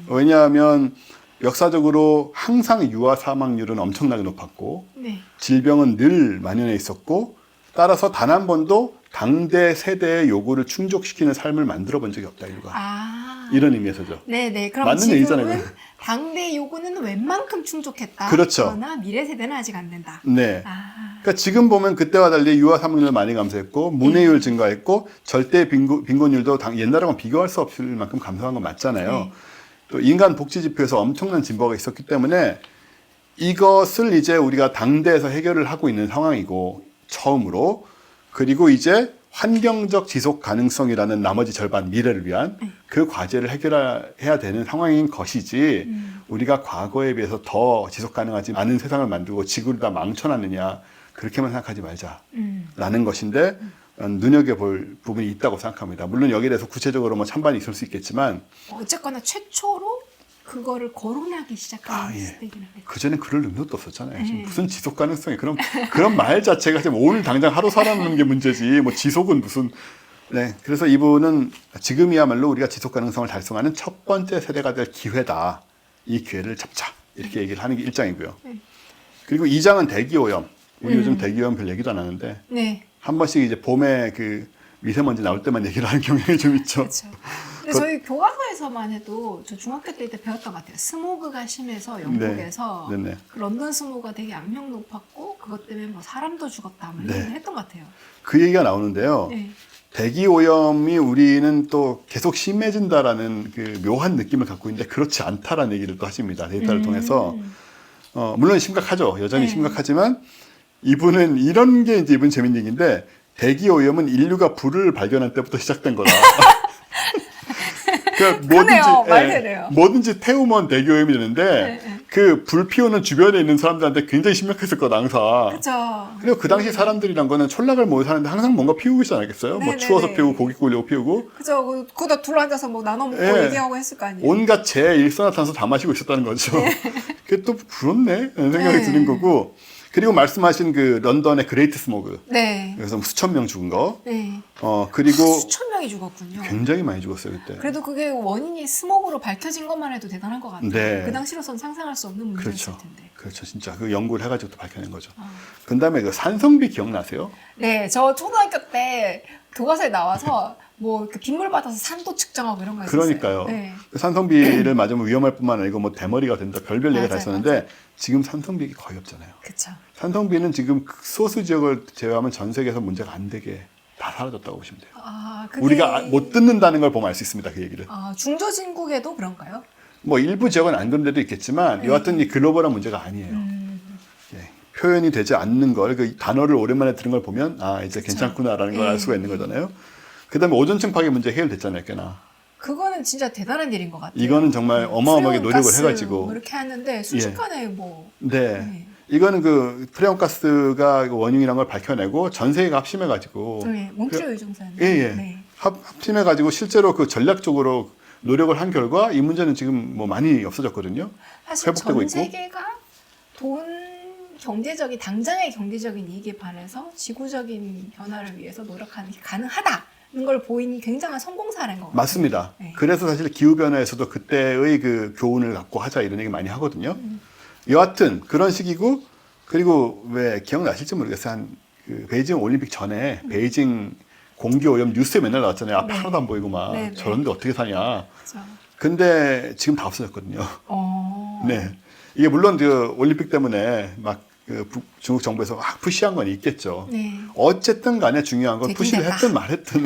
왜냐하면 역사적으로 항상 유아 사망률은 엄청나게 높았고 네. 질병은 늘 만연해 있었고 따라서 단 한 번도 당대 세대의 요구를 충족시키는 삶을 만들어 본 적이 없다, 인류가. 이런 의미에서죠. 네네. 그럼 맞는 지금은 얘기잖아요. 당대 요구는 웬만큼 충족했다. 그렇죠. 그러나 미래 세대는 아직 안 된다. 네. 그러니까 지금 보면 그때와 달리 유아 사망률 많이 감소했고 문해율 증가했고 절대 빈곤율도 옛날하고는 비교할 수 없을 만큼 감소한 건 맞잖아요. 네. 또 인간 복지 지표에서 엄청난 진보가 있었기 때문에 이것을 이제 우리가 당대에서 해결을 하고 있는 상황이고 처음으로 그리고 이제 환경적 지속 가능성이라는 나머지 절반 미래를 위한 그 과제를 해결해야 되는 상황인 것이지 우리가 과거에 비해서 더 지속 가능하지 않은 세상을 만들고 지구를 다 망쳐놨느냐 그렇게만 생각하지 말자라는 것인데 눈여겨볼 부분이 있다고 생각합니다. 물론 여기에 대해서 구체적으로 뭐 찬반이 있을 수 있겠지만 어쨌거나 최초로 그거를 거론하기 시작한 시대이긴 하겠죠. 그전에 그럴 능력도 없었잖아요. 지금 네. 무슨 지속 가능성이 그런 말 자체가 지금 오늘 당장 하루 살아남는 게 문제지 뭐 지속은 무슨 네. 그래서 이분은 지금이야말로 우리가 지속 가능성을 달성하는 첫 번째 세대가 될 기회다. 이 기회를 잡자. 이렇게 얘기를 하는 게 1장이고요. 그리고 2장은 대기오염. 우리 요즘 대기오염 별 얘기도 안 하는데 네. 한 번씩 이제 봄에 그 미세먼지 나올 때만 얘기를 하는 경향이 좀 있죠. 그렇죠. 근데 저희 교과서에서만 해도 저 중학교 때 배웠던 것 같아요. 스모그가 심해서 영국에서 네. 네네. 그 런던 스모그가 되게 악명 높았고 그것 때문에 뭐 사람도 죽었다 뭐 이런 네. 얘기를 했던 것 같아요. 그 얘기가 나오는데요. 네. 대기 오염이 우리는 또 계속 심해진다라는 그 묘한 느낌을 갖고 있는데 그렇지 않다라는 얘기를 또 하십니다. 데이터를 통해서. 물론 심각하죠. 여전히 네. 심각하지만 이분은 이런 게 이제 이분 재밌는 얘기인데 대기 오염은 인류가 불을 발견한 때부터 시작된 거다. 그러니까 그러네요. 말 되네요. 뭐든지 태우면 대기 오염이 되는데 그 불 피우는 주변에 있는 사람들한테 굉장히 심각했을 거다 항상. 그렇죠. 그리고 그 당시 사람들이란 거는 촌락을 모여 사는데 항상 뭔가 피우고 있지 않았겠어요? 뭐 네네네. 추워서 피우고 고기 구우려고 피우고 그죠. 거기다 둘러앉아서 뭐 나눠 먹고 네. 얘기하고 했을 거 아니에요. 온갖 재 일산화탄소 다 마시고 있었다는 거죠. 그게 또 부럽네 라는 생각이 네. 드는 거고 그리고 말씀하신 그 런던의 그레이트 스모그 네. 그래서 수천 명 죽은 거 네. 그리고 수천 명이 죽었군요. 굉장히 많이 죽었어요 그때. 그래도 그게 원인이 스모그로 밝혀진 것만 해도 대단한 것 같아요. 네. 그 당시로선 상상할 수 없는 문제였을 그렇죠. 텐데. 그렇죠. 진짜 그 연구를 해가지고 또 밝혀낸 거죠. 그 다음에 그 산성비 기억나세요? 네, 저 초등학교 때 교과서에 나와서 뭐 이렇게 빗물 받아서 산도 측정하고 이런 거 있었어요. 그러니까요. 네. 그 산성비를 맞으면 위험할 뿐만 아니고 뭐 대머리가 된다 별별 얘기가 다 맞아요, 있었는데 지금 산성비 거의 없잖아요. 그렇죠. 산성비는 지금 소수 지역을 제외하면 전 세계에서 문제가 안 되게 다 사라졌다고 보시면 돼요. 그게... 우리가 못 듣는다는 걸 보면 알 수 있습니다. 그 얘기를. 중저진국에도 그런가요? 뭐 일부 지역은 안 그런 데도 있겠지만 여하튼 이 글로벌한 문제가 아니에요. 예, 표현이 되지 않는 걸 그 단어를 오랜만에 들은 걸 보면 이제 괜찮구나라는 걸 알 수가 있는 거잖아요. 그다음에 오존층 파괴 문제 해결됐잖아요, 꽤나. 그거는 진짜 대단한 일인 것 같아요. 이거는 정말 어마어마하게 수용, 노력을 가스 해가지고 뭐 이렇게 하는데 순식간에 뭐 네. 이거는 그 프레온가스가 원흉이라는 걸 밝혀내고 전 세계가 합심해가지고 네, 몽트리올 유정산. 예, 예. 네. 합심해가지고 실제로 그 전략적으로 노력을 한 결과 이 문제는 지금 뭐 많이 없어졌거든요. 사실 회복되고 전 있고. 세계가 경제적인 당장의 경제적인 이익에 반해서 지구적인 변화를 위해서 노력하는 게 가능하다는 걸 보인 굉장한 성공 사례인 것 같아요. 맞습니다. 네. 그래서 사실 기후변화에서도 그때의 그 교훈을 갖고 하자 이런 얘기 많이 하거든요. 여하튼 그런 식이고, 그리고 왜 기억나실지 모르겠어요. 그 베이징 올림픽 전에 베이징 공기오염 뉴스에 맨날 나왔잖아요. 아, 네. 하나도 안 보이고 막 네, 네. 저런데 어떻게 사냐. 그렇죠. 근데 지금 다 없어졌거든요. 어. 네. 이게 물론 그 올림픽 때문에 막 그 중국 정부에서 막 푸시한 건 있겠죠. 네. 어쨌든 간에 중요한 건 되긴 푸시를 됐다. 했든 말했든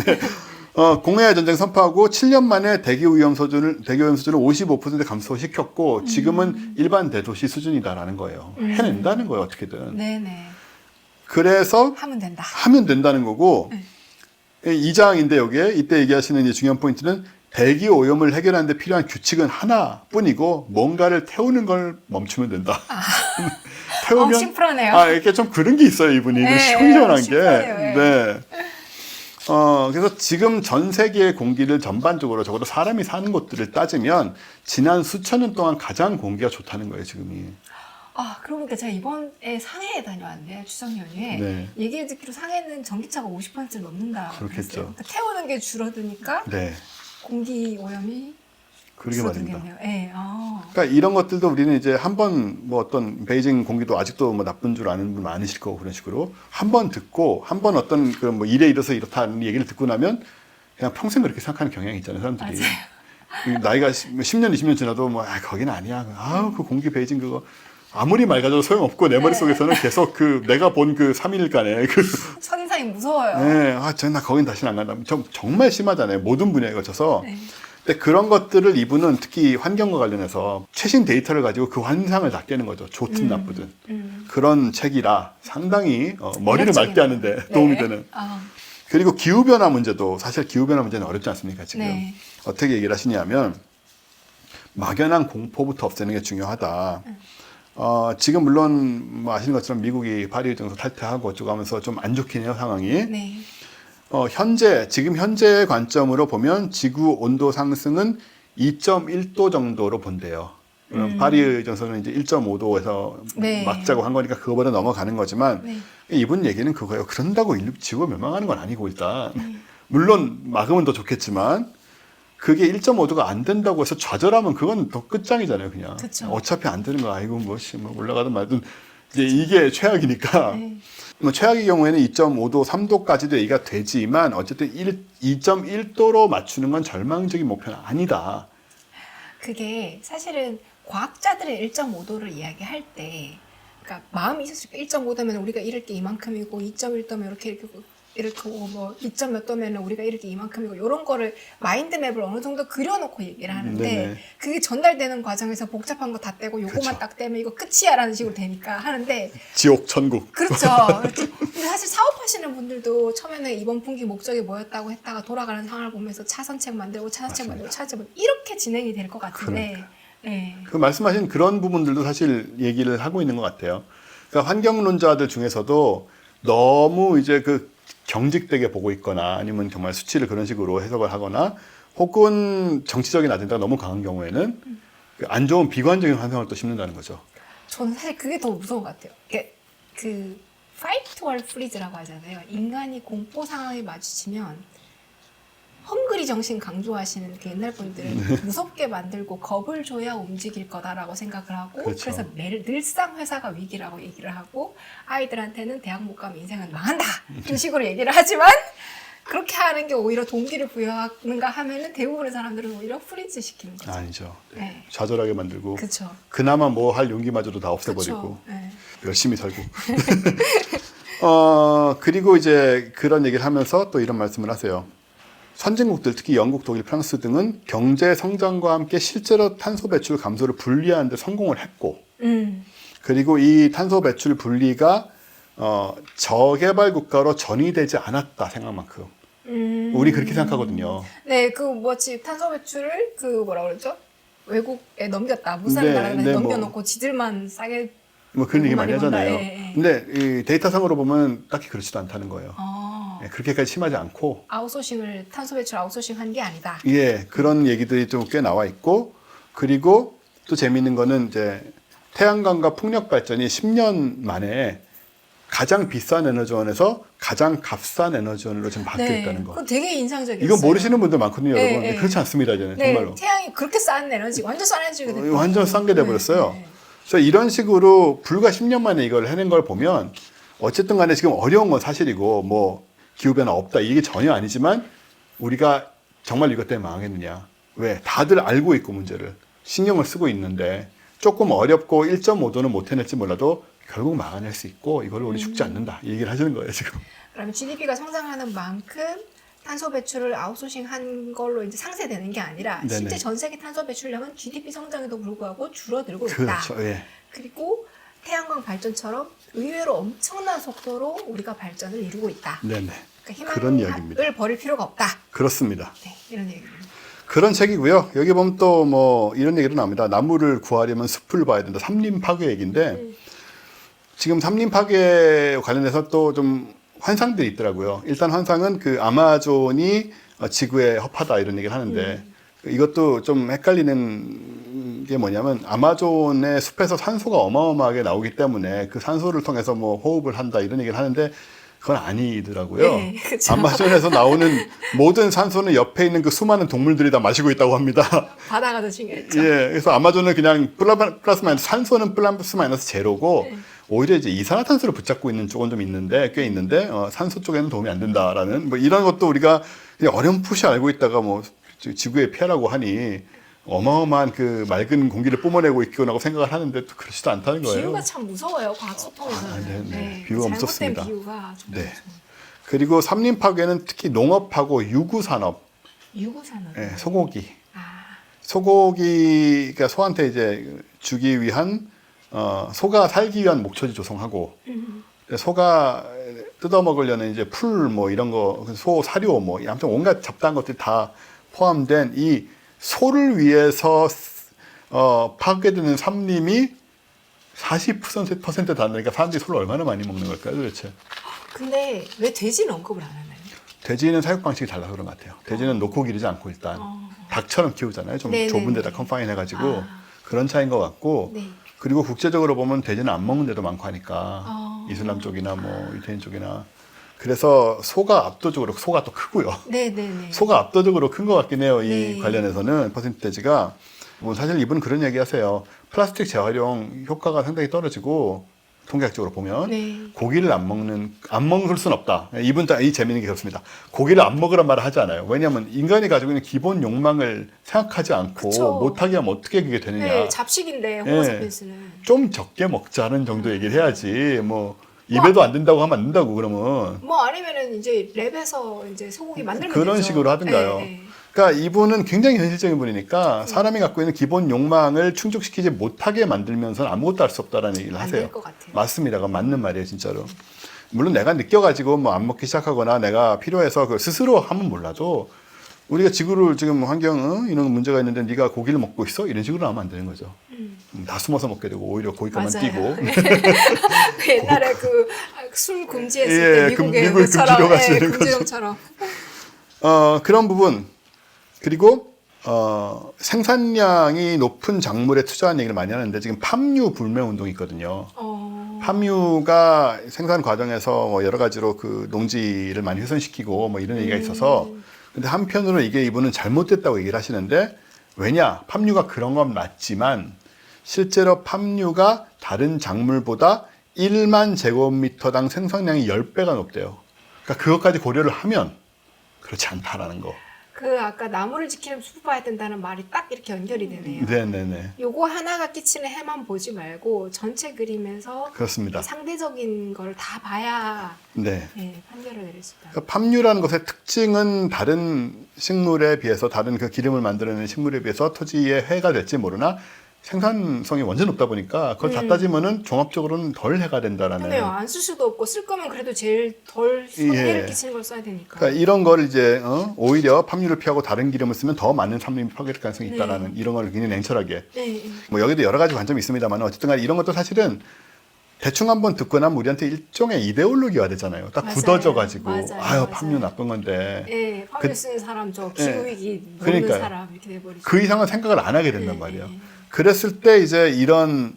공해의 전쟁 선포하고 7년 만에 대기오염 수준을 55% 감소시켰고 지금은 일반 대도시 수준이다라는 거예요. 해낸다는 거예요, 어떻게든. 네네. 그래서 하면 된다. 하면 된다는 거고 네. 2장인데 여기에 이때 얘기하시는 이제 중요한 포인트는 대기 오염을 해결하는 데 필요한 규칙은 하나뿐이고 뭔가를 태우는 걸 멈추면 된다. 태우면 심플하네요. 이렇게 좀 그런 게 있어요, 이분이. 네, 시원시원한 게. 심플해요, 네. 그래서 지금 전 세계의 공기를 전반적으로 적어도 사람이 사는 곳들을 따지면 지난 수천 년 동안 가장 공기가 좋다는 거예요, 지금이. 아, 그러니까 제가 이번에 상해에 다녀왔는데 추석 연휴에 네. 얘기 듣기로 상해는 전기차가 50%를 넘는다. 그렇겠죠. 그랬어요. 그러니까 태우는 게 줄어드니까 네. 공기 오염이 그러게 말입니다. 줄어들겠네요. 네. 그러니까 이런 것들도 우리는 이제 한번 뭐 어떤 베이징 공기도 아직도 뭐 나쁜 줄 아는 분 많으실 거고 그런 식으로 한 번 듣고 한 번 어떤 그 뭐 일에 이뤄서 이렇다는 얘기를 듣고 나면 그냥 평생 그렇게 생각하는 경향이 있잖아요, 사람들이. 맞아요. 나이가 10년, 20년 지나도 뭐 거긴 아니야. 그 공기 베이징 그거 아무리 맑아져도 소용없고 내 머릿속에서는 계속 그 내가 본 그 3일간의 그 선인상이 무서워요. 네, 나 거긴 다시는 안 간다. 정말 심하잖아요. 모든 분야에 걸쳐서. 네. 근데 그런 것들을 이분은 특히 환경과 관련해서 최신 데이터를 가지고 그 환상을 다 깨는 거죠. 좋든 나쁘든. 그런 책이라 상당히 머리를 맑게 하는데 도움이 되는. 그리고 기후변화 문제도 사실 기후변화 문제는 어렵지 않습니까, 지금. 네. 어떻게 얘기를 하시냐면 막연한 공포부터 없애는 게 중요하다. 지금 물론 뭐 아시는 것처럼 미국이 파리 정서 탈퇴하고 어쩌고 하면서 좀 안 좋긴 해요, 상황이. 네. 지금 현재의 관점으로 보면 지구 온도 상승은 2.1도 정도로 본대요. 파리 정서는 이제 1.5도에서 네. 막자고 한 거니까 그거보다 넘어가는 거지만 네. 이분 얘기는 그거예요. 그런다고 지구가 멸망하는 건 아니고 일단 물론 막으면 더 좋겠지만 그게 1.5도가 안 된다고 해서 좌절하면 그건 더 끝장이잖아요, 그냥. 그쵸. 어차피 안 되는 거 아이고 뭐 올라가든 말든 이게 최악이니까. 네. 뭐 최악의 경우에는 2.5도, 3도까지도 얘기가 되지만 어쨌든 2.1도로 맞추는 건 절망적인 목표는 아니다. 그게 사실은 과학자들의 1.5도를 이야기할 때, 그러니까 마음이 있었을 때 1.5도면 우리가 이럴 게 이만큼이고 2.1도면 이렇게 오고 뭐 2점 몇 도면 우리가 이럴 게 이만큼이고 이런 거를 마인드맵을 어느 정도 그려놓고 얘기를 하는데 네네. 그게 전달되는 과정에서 복잡한 거 다 떼고 요거만 그렇죠. 딱 떼면 이거 끝이야라는 식으로 되니까 하는데 지옥, 천국. 그렇죠. 근데 사실 사업하시는 분들도 처음에는 이번 분기 목적이 뭐였다고 했다가 돌아가는 상황을 보면서 차선책 만들고 차선책 만들고 차선책 만들고 이렇게 진행이 될 것 같은데 그러니까. 네. 그 말씀하신 그런 부분들도 사실 얘기를 하고 있는 것 같아요. 그러니까 환경론자들 중에서도 너무 이제 그 경직되게 보고 있거나 아니면 정말 수치를 그런 식으로 해석을 하거나 혹은 정치적인 아젠다가 너무 강한 경우에는 안 좋은 비관적인 환상을 또 심는다는 거죠. 저는 사실 그게 더 무서운 것 같아요. 그 fight or freeze라고 하잖아요. 인간이 공포 상황에 마주치면 헝그리 정신 강조하시는 그 옛날 분들은 무섭게 만들고 겁을 줘야 움직일 거다라고 생각을 하고 그렇죠. 그래서 늘상 회사가 위기라고 얘기를 하고 아이들한테는 대학 못 가면 인생은 망한다 이런 식으로 얘기를 하지만 그렇게 하는 게 오히려 동기를 부여하는가 하면은 대부분의 사람들은 오히려 프리즈 시키는 거죠. 아니죠. 네. 좌절하게 만들고 그렇죠. 그나마 뭐 할 용기마저도 다 없애버리고 그렇죠. 네. 열심히 살고. 그리고 이제 그런 얘기를 하면서 또 이런 말씀을 하세요. 선진국들, 특히 영국, 독일, 프랑스 등은 경제 성장과 함께 실제로 탄소 배출 감소를 분리하는 데 성공을 했고 그리고 이 탄소 배출 분리가 저개발 국가로 전이되지 않았다 생각만큼. 우리 그렇게 생각하거든요. 네, 그 뭐지 탄소 배출을 그 뭐라 그러죠? 외국에 넘겼다. 무사히 네, 나라에 네, 넘겨놓고 지들만 싸게 뭐 그런 얘기 많이 하잖아요. 예, 예. 근데 이 데이터상으로 보면 딱히 그렇지도 않다는 거예요. 예, 그렇게까지 심하지 않고 아웃소싱을 탄소 배출 아웃소싱 한 게 아니다. 예, 그런 얘기들이 좀 꽤 나와 있고, 그리고 또 재미있는 거는 이제 태양광과 풍력 발전이 10년 만에 가장 비싼 에너지원에서 가장 값싼 에너지원으로 지금 바뀌었다는 거. 그거 되게 인상적이었어요. 이건 모르시는 분들 많거든요, 네, 여러분. 네. 그렇지 않습니다, 저는 네, 정말로. 태양이 그렇게 싼 에너지, 완전 싼 에너지가 됐거든요. 완전 싼 게 돼버렸어요. 네, 네. 그래서 이런 식으로 불과 10년 만에 이걸 해낸 걸 보면 어쨌든 간에 지금 어려운 건 사실이고 뭐 기후변화 없다 이게 전혀 아니지만 우리가 정말 이것 때문에 망하겠느냐. 왜? 다들 알고 있고 문제를 신경을 쓰고 있는데 조금 어렵고 1.5도는 못 해낼지 몰라도 결국 막아낼 수 있고 이걸로 우리 죽지 않는다 이 얘기를 하시는 거예요 지금. 그러면 GDP가 성장하는 만큼 탄소 배출을 아웃소싱 한 걸로 이제 상쇄되는 게 아니라 네네. 실제 전 세계 탄소 배출량은 GDP 성장에도 불구하고 줄어들고 있다. 그렇죠. 예. 그리고 태양광 발전처럼 의외로 엄청난 속도로 우리가 발전을 이루고 있다. 네네. 그러니까 그런 이야기입니다. 희망을 버릴 필요가 없다. 그렇습니다. 네, 이런 얘기입니다. 그런 책이고요. 여기 보면 또 뭐 이런 얘기도 나옵니다. 나무를 구하려면 숲을 봐야 된다. 삼림 파괴 얘기인데 지금 삼림 파괴 관련해서 또 좀 환상들이 있더라고요. 일단 환상은 그 아마존이 지구에 허파다 이런 얘기를 하는데 이것도 좀 헷갈리는 게 뭐냐면 아마존의 숲에서 산소가 어마어마하게 나오기 때문에 그 산소를 통해서 뭐 호흡을 한다 이런 얘기를 하는데 그건 아니더라고요. 네, 그렇죠. 아마존에서 나오는 모든 산소는 옆에 있는 그 수많은 동물들이 다 마시고 있다고 합니다. 바다가 더 중요했죠. 예, 그래서 아마존은 그냥 플러스 마이너스 산소는 플러스 마이너스 제로고 오히려 이제 이산화탄소를 붙잡고 있는 쪽은 좀 있는데 꽤 있는데 산소 쪽에는 도움이 안 된다라는 뭐 이런 것도 우리가 그냥 어렴풋이 알고 있다가 뭐 지구의 폐라고 하니 어마어마한 그 맑은 공기를 뿜어내고 있구나고 생각을 하는데 또 그렇지도 않다는 거예요. 비유가 참 무서워요. 과학 소통에서는. 네. 비유가 잘못된 무섭습니다. 비유가 좀 네. 무서워요. 그리고 삼림 파괴는 특히 농업하고 유구산업, 유구산업. 예, 소고기. 아, 소고기가 소한테 이제 주기 위한 소가 살기 위한 목초지 조성하고 소가 뜯어 먹으려는 이제 풀 뭐 이런 거 소 사료 뭐 아무튼 온갖 잡다한 것들이 다 포함된 이 소를 위해서 파괴되는 삼림이 40% 다니까 사람들이 소를 얼마나 많이 먹는 걸까요 도대체? 근데 왜 돼지는 언급을 안 하나요? 돼지는 사육 방식이 달라서 그런 것 같아요. 돼지는 놓고 기르지 않고 일단 닭처럼 키우잖아요. 좀 네네네. 좁은 데다 컨파인 해가지고 아. 그런 차이인 것 같고 네. 그리고 국제적으로 보면 돼지는 안 먹는 데도 많고 하니까 이슬람 쪽이나 뭐 유태인 쪽이나 그래서 소가 압도적으로 소가 또 크고요. 네네네. 소가 압도적으로 큰 것 같긴 해요. 이 네. 관련해서는 퍼센테이지가 뭐 사실 이분은 그런 얘기 하세요. 플라스틱 재활용 효과가 상당히 떨어지고 통계학적으로 보면 네. 고기를 안 먹을 수는 없다. 이분 이 재미있는 게 그렇습니다. 고기를 안 먹으란 말을 하지 않아요. 왜냐하면 인간이 가지고 있는 기본 욕망을 생각하지 않고 그쵸. 못하게 하면 어떻게 그게 되느냐. 네, 잡식인데 호모사피엔스는. 좀 적게 먹자는 정도 얘기를 해야지. 뭐 입에도 안 된다고 하면 안 된다고 그러면 뭐 아니면은 이제 랩에서 이제 소고기 만들면 그런 되죠. 식으로 하든가요. 네, 네. 그러니까 이분은 굉장히 현실적인 분이니까 사람이 갖고 있는 기본 욕망을 충족시키지 못하게 만들면서는 아무것도 할 수 없다라는 얘기를 안 하세요. 될 것 같아요. 맞습니다. 그건 맞는 말이에요, 진짜로. 물론 내가 느껴가지고 뭐 안 먹기 시작하거나 내가 필요해서 그 스스로 하면 몰라도 우리가 지구를 지금 환경 이런 문제가 있는데 네가 고기를 먹고 있어? 이런 식으로 하면 안 되는 거죠. 다 숨어서 먹게 되고 오히려 고기값만 맞아요. 뛰고. 그 옛날에 그 술 금지했을 예, 때 미국의 미국의 것처럼, 금지령 하시는 거죠. 금지령처럼. 그런 부분 그리고 생산량이 높은 작물에 투자하는 얘기를 많이 하는데 지금 팜유 불매 운동이 있거든요. 팜유가 생산 과정에서 뭐 여러 가지로 그 농지를 많이 훼손시키고 뭐 이런 얘기가 있어서 근데 한편으로 이게 이분은 잘못됐다고 얘기를 하시는데 왜냐 팜유가 그런 건 맞지만 실제로 팜유가 다른 작물보다 1만 제곱미터당 생산량이 10배가 높대요. 그러니까 그것까지 고려를 하면 그렇지 않다라는 거. 그 아까 나무를 지키려면 숲을 봐야 된다는 말이 딱 이렇게 연결이 되네요. 네네네. 요거 하나가 끼치는 해만 보지 말고 전체 그림에서 그렇습니다. 상대적인 걸 다 봐야 네. 네, 판결을 내릴 수 있다. 그러니까 팜유라는 것의 특징은 다른 식물에 비해서 다른 그 기름을 만들어내는 식물에 비해서 토지에 해가 될지 모르나 생산성이 완전 높다 보니까 그걸 다 따지면은 종합적으로는 덜 해가 된다라는. 근데요 안 쓸 수도 없고 쓸 거면 그래도 제일 덜 손해를 예. 끼치는 걸 써야 되니까. 그러니까 이런 걸 이제 오히려 팜유를 피하고 다른 기름을 쓰면 더 많은 삼림이 파괴될 가능성이 있다라는 이런 걸 굉장히 냉철하게. 네. 뭐 여기도 여러 가지 관점이 있습니다만 어쨌든 간에 이런 것도 사실은 대충 한번 듣고 나면 우리한테 일종의 이데올로기가 되잖아요. 딱 맞아요. 굳어져가지고 맞아요. 아유 맞아요. 팜유 나쁜 건데 예, 그- 파멸 쓰는 사람 저 예. 기후위기 모르는 그러니까요. 사람 이렇게 돼버리죠. 그 이상은 생각을 안 하게 된단 예, 말이에요. 예. 그랬을 때 이제 이런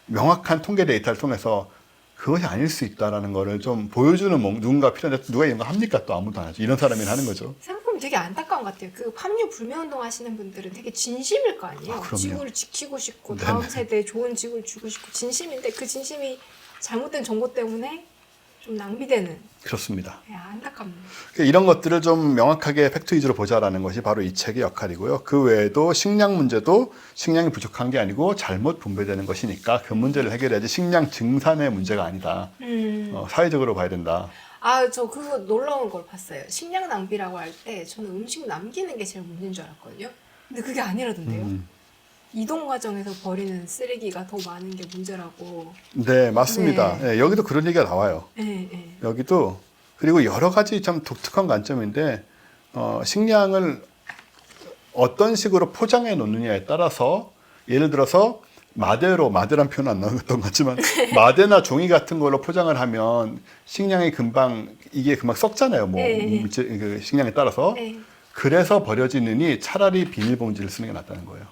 명확한 통계 데이터를 통해서 그것이 아닐 수 있다라는 거를 좀 보여주는 누군가 필요한데 누가 이런 거 합니까? 또 아무도 안 하죠. 이런 사람이 하는 거죠. 생각해보면 되게 안타까운 것 같아요. 그 팜유 불매운동 하시는 분들은 되게 진심일 거 아니에요. 아, 그럼요. 지구를 지키고 싶고 네네. 다음 세대에 좋은 지구를 주고 싶고 진심인데 그 진심이 잘못된 정보 때문에 좀 낭비되는 그렇습니다. 안타깝네요. 그러니까 이런 것들을 좀 명확하게 팩트 위주로 보자라는 것이 바로 이 책의 역할이고요. 그 외에도 식량 문제도 식량이 부족한 게 아니고 잘못 분배되는 것이니까 그 문제를 해결해야지 식량 증산의 문제가 아니다. 사회적으로 봐야 된다. 아, 저 그거 놀라운 걸 봤어요. 식량 낭비라고 할 때 저는 음식 남기는 게 제일 문제인 줄 알았거든요. 근데 그게 아니라던데요. 이동 과정에서 버리는 쓰레기가 더 많은 게 문제라고. 네, 맞습니다. 네. 네, 여기도 그런 얘기가 나와요. 네, 네. 여기도 그리고 여러 가지 참 독특한 관점인데 식량을 어떤 식으로 포장해 놓느냐에 따라서 예를 들어서 마대란 표현 안 나왔던 것 같지만 마대나 종이 같은 걸로 포장을 하면 식량이 금방 썩잖아요. 네. 그 식량에 따라서 네. 그래서 버려지느니 차라리 비닐봉지를 쓰는 게 낫다는 거예요.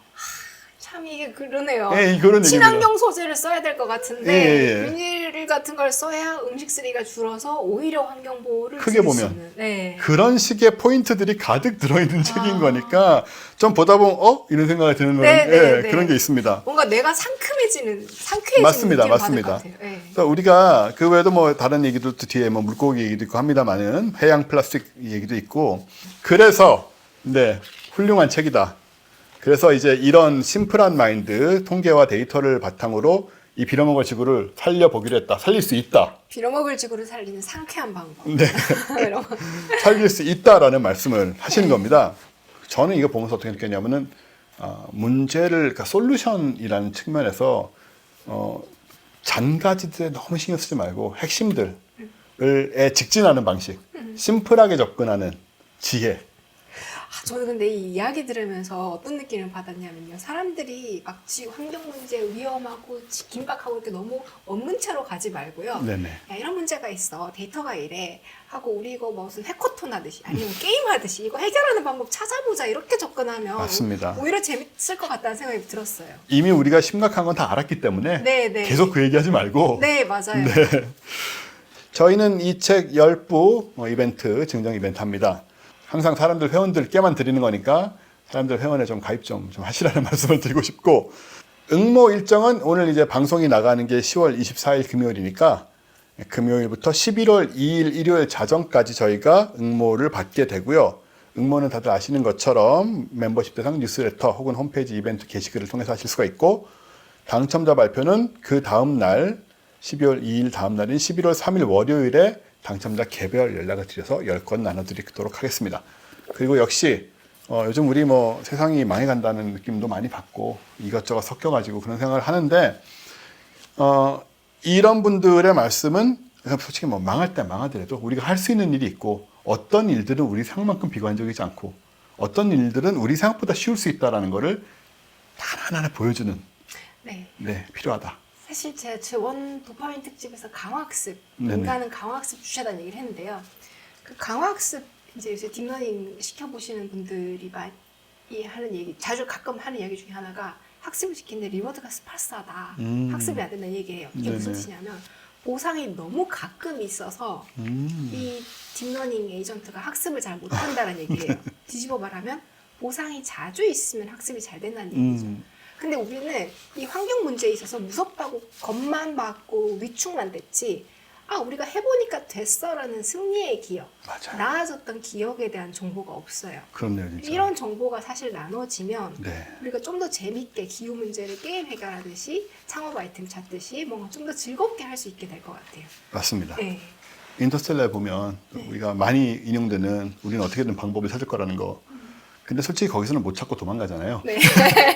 참 이게 그러네요. 예, 그런 얘기입니다. 친환경 소재를 써야 될 것 같은데 예. 비닐 같은 걸 써야 음식 쓰레기가 줄어서 오히려 환경 보호를 크게 줄일 보면. 수 있는. 네. 그런 식의 포인트들이 가득 들어있는 책인 거니까 좀 보다 보면 이런 생각이 드는 네, 네, 네. 그런 게 있습니다. 뭔가 내가 상쾌해지는 맞습니다, 느낌을 맞습니다. 받을 것 같아요. 네. 그래서 우리가 그 외에도 뭐 다른 얘기도 또 뒤에 뭐 물고기 얘기도 있고 합니다만은 해양 플라스틱 얘기도 있고 그래서 네 훌륭한 책이다. 그래서 이제 이런 심플한 마인드, 통계와 데이터를 바탕으로 이 빌어먹을 지구를 살려보기로 했다. 살릴 수 있다. 빌어먹을 지구를 살리는 상쾌한 방법. 네. 이런 거. 살릴 수 있다라는 말씀을 하시는 겁니다. 저는 이거 보면서 어떻게 느꼈냐면은 문제를 그러니까 솔루션이라는 측면에서 잔가지들에 너무 신경 쓰지 말고 핵심들에 직진하는 방식, 심플하게 접근하는 지혜. 저는 근데 이 이야기 들으면서 어떤 느낌을 받았냐면요. 사람들이 막 환경 문제 위험하고 긴박하고 이렇게 너무 없는 채로 가지 말고요. 네네. 야, 이런 문제가 있어. 데이터가 이래. 하고 우리 이거 무슨 해커톤 하듯이 아니면 게임 하듯이 이거 해결하는 방법 찾아보자. 이렇게 접근하면 맞습니다. 오히려 재밌을 것 같다는 생각이 들었어요. 이미 우리가 심각한 건 다 알았기 때문에 네, 네. 계속 그 얘기하지 말고 네, 맞아요. 네. 저희는 이 책 10부 이벤트, 증정 이벤트 합니다. 항상 사람들 회원들 깨만 드리는 거니까 사람들 회원에 좀 가입 좀 하시라는 말씀을 드리고 싶고 응모 일정은 오늘 이제 방송이 나가는 게 10월 24일 금요일이니까 금요일부터 11월 2일 일요일 자정까지 저희가 응모를 받게 되고요. 응모는 다들 아시는 것처럼 멤버십 대상 뉴스레터 혹은 홈페이지 이벤트 게시글을 통해서 하실 수가 있고 당첨자 발표는 그 다음 날 12월 2일 다음 날인 11월 3일 월요일에 당첨자 개별 연락을 드려서 10건 나눠드리도록 하겠습니다. 그리고 역시 요즘 우리 뭐 세상이 망해간다는 느낌도 많이 받고 이것저것 섞여가지고 그런 생각을 하는데 이런 분들의 말씀은 솔직히 뭐 망할 때 망하더라도 우리가 할 수 있는 일이 있고 어떤 일들은 우리 생각만큼 비관적이지 않고 어떤 일들은 우리 생각보다 쉬울 수 있다는 거를 하나하나 보여주는 네. 필요하다. 사실 제가 제1 도파민 특집에서 강화학습, 네네. 인간은 강화학습 주체다는 얘기를 했는데요. 그 강화학습 이제 요새 딥러닝 시켜보시는 분들이 많이 하는 얘기, 자주 가끔 하는 얘기 중에 하나가 학습을 시키는데 리워드가 스파스하다. 학습이 안 된다는 얘기예요. 이게 무슨 네네. 뜻이냐면 보상이 너무 가끔 있어서 이 딥러닝 에이전트가 학습을 잘 못한다는 얘기예요. 뒤집어 말하면 보상이 자주 있으면 학습이 잘 된다는 얘기죠. 근데 우리는 이 환경 문제에 있어서 무섭다고 겁만 받고 위축만 됐지 우리가 해보니까 됐어라는 승리의 기억, 맞아요. 나아졌던 기억에 대한 정보가 없어요. 그렇네요, 진짜. 이런 정보가 사실 나눠지면 네. 우리가 좀 더 재밌게 기후 문제를 게임 해결하듯이 창업 아이템 찾듯이 뭔가 좀 더 즐겁게 할 수 있게 될 것 같아요. 맞습니다. 네. 인터스텔라에 보면 우리가 많이 인용되는 우리는 어떻게든 방법을 찾을 거라는 거. 근데 솔직히 거기서는 못 찾고 도망가잖아요. 네.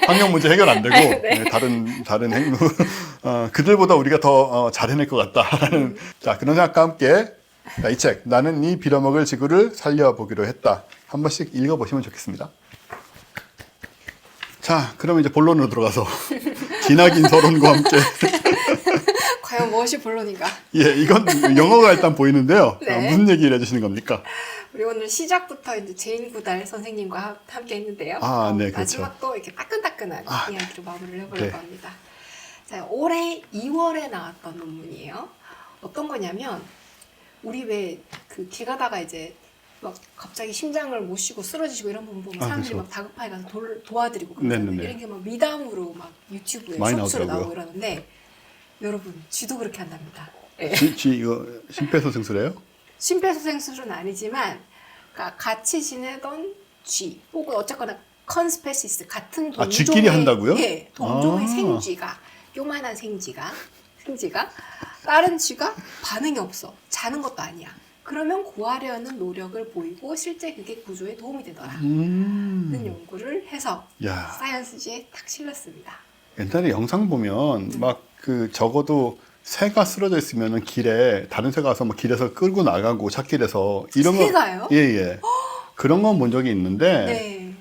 환경 문제 해결 안 되고 네, 다른 행동 그들보다 우리가 더 잘 해낼 것 같다라는 자 그런 생각과 함께 이 책 나는 이 빌어먹을 지구를 살려보기로 했다. 한 번씩 읽어보시면 좋겠습니다. 자 그럼 이제 본론으로 들어가서 기나긴 서론과 함께 과연 무엇이 본론인가? 예, 이건 영어가 일단 보이는데요. 네. 무슨 얘기를 해주시는 겁니까? 우리 오늘 시작부터 이제 제인 구달 선생님과 함께 했는데요. 아, 네, 그렇죠. 마지막도 이렇게 따끈따끈한 이야기로 마무리를 해보려고 네. 합니다. 자, 올해 2월에 나왔던 논문이에요. 어떤 거냐면 우리 왜 그 길 가다가 이제 막 갑자기 심장을 못 쉬고 쓰러지시고 이런 분 보면 사람들이 그렇죠. 막 다급하게 가서 도와드리고 그러잖아요. 네네네. 이런 게 막 미담으로 막 유튜브에 많이 쇼츠로 나오더라고요. 나오고 이러는데 여러분 쥐도 그렇게 한답니다. 예. 이거 심폐소생술이에요? 심폐소생술은 아니지만 그러니까 같이 지내던 쥐 혹은 어쨌거나 컨스페시스 같은 동종의 쥐끼리 한다고요? 예, 동종의 아. 생쥐가 요만한 생쥐가 다른 쥐가 반응이 없어. 자는 것도 아니야. 그러면 구하려는 노력을 보이고 실제 그게 구조에 도움이 되더라. 는 연구를 해서 야, 사이언스지에 딱 실렸습니다. 옛날에 영상 보면 막 그 적어도 새가 쓰러져 있으면은 길에 다른 새가 와서 막 길에서 끌고 나가고 찻길에서 이런 거 새가요? 예예 그런 건 본 적이 있는데 네.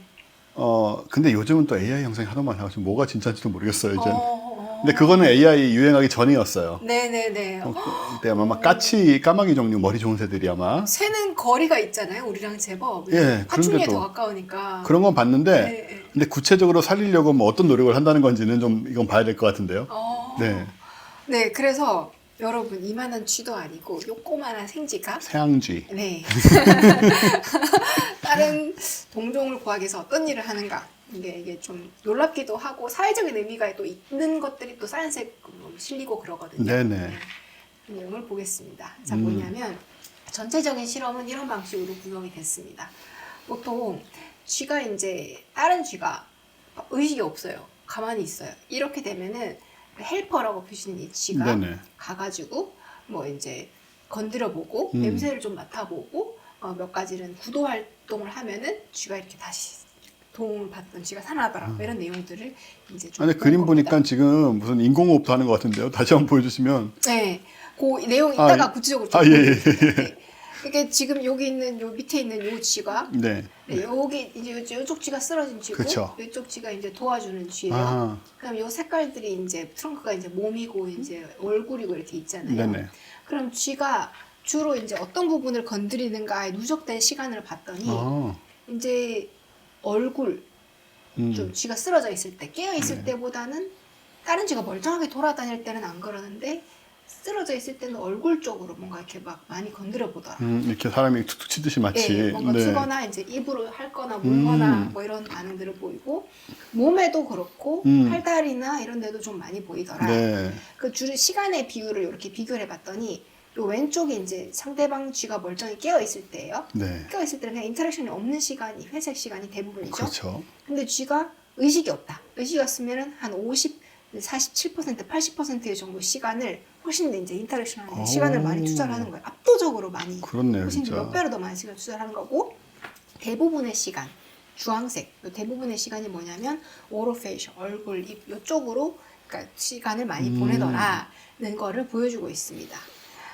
근데 요즘은 또 AI 영상이 하도 많아가지고 뭐가 진짜인지도 모르겠어요 이제. 어. 근데 그거는 AI 유행하기 전이었어요. 네네네. 그때 아마 까마귀 종류 머리 좋은 새들이 아마 새는 거리가 있잖아요. 우리랑 제법. 예, 파충류에 그런데도 더 가까우니까. 그런 건 봤는데 네, 네. 근데 구체적으로 살리려고 뭐 어떤 노력을 한다는 건지는 좀 이건 봐야 될 것 같은데요. 네, 네, 그래서 여러분 이만한 쥐도 아니고 요꼬만한 생쥐가 새앙쥐. 네. 다른 동종을 구하기 위해서 어떤 일을 하는가. 이게 좀 놀랍기도 하고 사회적인 의미가 또 있는 것들이 또 사이언스에 실리고 그러거든요. 네네. 네. 그 내용을 보겠습니다. 자, 뭐냐면 전체적인 실험은 이런 방식으로 구성이 됐습니다. 보통 쥐가 이제 다른 쥐가 의식이 없어요. 가만히 있어요. 이렇게 되면은 헬퍼라고 표시는 이 쥐가 네네. 가가지고 뭐 이제 건드려보고 음. 냄새를 좀 맡아보고 몇 가지는 구도 활동을 하면은 쥐가 이렇게 다시 도움을 받던 쥐가 살아나더라. 이런 내용들을 이제 좀 아니 본 그림 겁니다. 보니까 지금 무슨 인공호흡도 하는 것 같은데요. 다시 한번 보여주시면. 네, 그 내용 이따가 구체적으로 좀 예, 예, 보여드릴게요. 네. 이게 지금 여기 있는 요 밑에 있는 요 쥐가 네. 네, 여기 이제 이쪽 쥐가 쓰러진 쥐고 그쵸. 이쪽 쥐가 이제 도와주는 쥐예요. 아, 그럼 요 색깔들이 이제 트렁크가 이제 몸이고 이제 얼굴이고 이렇게 있잖아요. 네네. 그럼 쥐가 주로 이제 어떤 부분을 건드리는가에 누적된 시간을 봤더니 아, 이제 얼굴 좀 쥐가 쓰러져 있을 때 깨어 있을 네. 때보다는 다른 쥐가 멀쩡하게 돌아다닐 때는 안 그러는데 쓰러져 있을 때는 얼굴 쪽으로 뭔가 이렇게 막 많이 건드려 보더라. 이렇게 사람이 툭툭 치듯이 마치. 네, 뭔가 네. 치거나 이제 입으로 핥거나 물거나 뭐 이런 반응들을 보이고 몸에도 그렇고 팔다리나 이런 데도 좀 많이 보이더라. 네. 그 줄 시간의 비율을 이렇게 비교를 해봤더니 요 왼쪽이 이제 상대방 쥐가 멀쩡히 깨어 있을 때예요. 네. 깨어 있을 때는 그냥 인터랙션이 없는 시간이 회색 시간이 대부분이죠. 그렇죠. 근데 쥐가 의식이 없다. 의식이 없으면은 한 50, 47%, 80% 정도 시간을 훨씬 더 이제 인터랙션 하는 데 시간을 많이 투자를 하는 거예요. 압도적으로 많이. 그렇네요, 훨씬 진짜. 몇 배로 더 많은 시간을 투자를 하는 거고 대부분의 시간, 주황색, 요 대부분의 시간이 뭐냐면 오로페이셜, 얼굴, 입 요쪽으로 그러니까 시간을 많이 보내더라는 거를 보여주고 있습니다.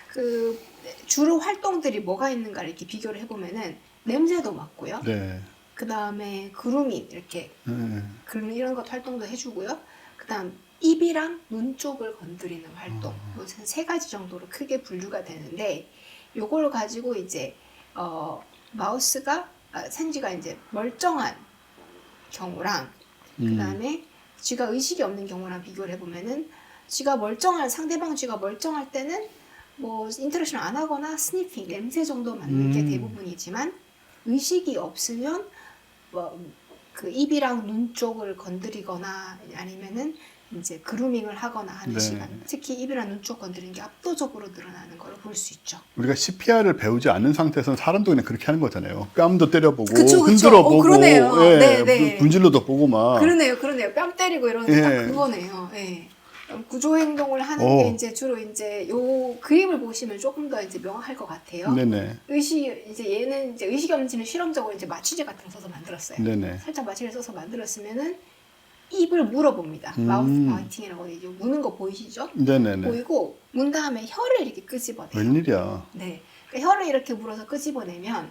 그 주로 활동들이 뭐가 있는가를 이렇게 비교를 해보면은 냄새도 맡고요. 네. 그 다음에 그루밍 이렇게 네. 그루밍 이런 것 활동도 해주고요. 그 다음 입이랑 눈 쪽을 건드리는 활동 한 세 가지 정도로 크게 분류가 되는데 요걸 가지고 이제 마우스가 생쥐가 이제 멀쩡한 경우랑 그 다음에 쥐가 의식이 없는 경우랑 비교를 해보면은 쥐가 멀쩡한 상대방 쥐가 멀쩡할 때는 뭐 인터랙션 안 하거나 스니핑 냄새 정도 맡는 게 대부분이지만 의식이 없으면 뭐 그 입이랑 눈 쪽을 건드리거나 아니면은 이제 그루밍을 하거나 하는 네. 시간 특히 입이랑 눈 쪽 건드리는 게 압도적으로 늘어나는 걸 볼 수 있죠. 우리가 CPR을 배우지 않은 상태에서는 사람도 그냥 그렇게 하는 거잖아요. 뺨도 때려보고, 그쵸. 흔들어보고, 그러네요. 예, 네. 분질러도 보고 막. 그러네요. 뺨 때리고 이러는 게 예. 딱 그거네요. 예. 구조 행동을 하는 오. 게 이제 주로 이제 요 그림을 보시면 조금 더 이제 명확할 것 같아요. 네네. 이제 얘는 이제 의식이 없는지는 실험적으로 이제 마취제 같은 거 써서 만들었어요. 네네. 살짝 마취를 써서 만들었으면은 입을 물어봅니다. 마우스 바이팅이라고 이제 무는 거 보이시죠? 네네네. 보이고 문 다음에 혀를 이렇게 끄집어내요. 웬일이야. 네, 그러니까 혀를 이렇게 물어서 끄집어내면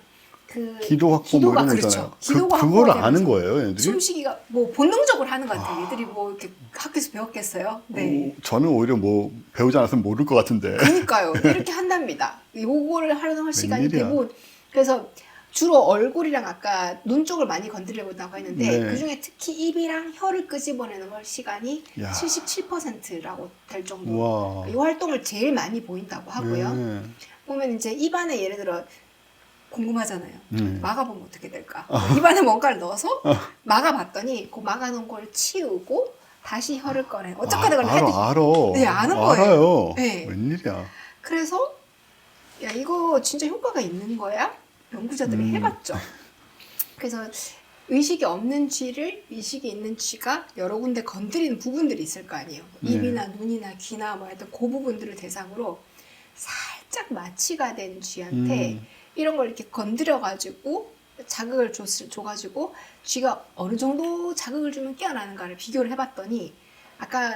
기도 확보 뭐 이런 거 있잖아요. 그거를 아는 거예요, 얘들이? 숨쉬기가 뭐 본능적으로 하는 것 같아요. 얘들이 뭐 이렇게 학교에서 배웠겠어요? 네. 저는 오히려 뭐 배우지 않았으면 모를 것 같은데. 그러니까요. 이렇게 한답니다. 요거를 하는 시간이 웬일이야. 대부분 그래서 주로 얼굴이랑 아까 눈 쪽을 많이 건드리려고 했다고 했는데 네. 그중에 특히 입이랑 혀를 끄집어내는 걸 시간이 야. 77%라고 될 정도로 와. 이 활동을 제일 많이 보인다고 하고요. 네. 보면 이제 입안에 예를 들어 궁금하잖아요. 네. 막아보면 어떻게 될까? 입안에 뭔가를 넣어서 막아봤더니 그 막아놓은 걸 치우고 다시 혀를 꺼내. 어쨌거나 그걸 해도 알아. 네, 아는 거예요. 알아요. 네. 웬일이야. 그래서 야 이거 진짜 효과가 있는 거야? 연구자들이 해봤죠. 그래서 의식이 없는 쥐를 의식이 있는 쥐가 여러 군데 건드리는 부분들이 있을 거 아니에요. 네. 입이나 눈이나 귀나 뭐 하여튼 그 부분들을 대상으로 살짝 마취가 된 쥐한테 이런 걸 이렇게 건드려가지고 자극을 줘가지고 쥐가 어느 정도 자극을 주면 깨어나는가를 비교를 해봤더니 아까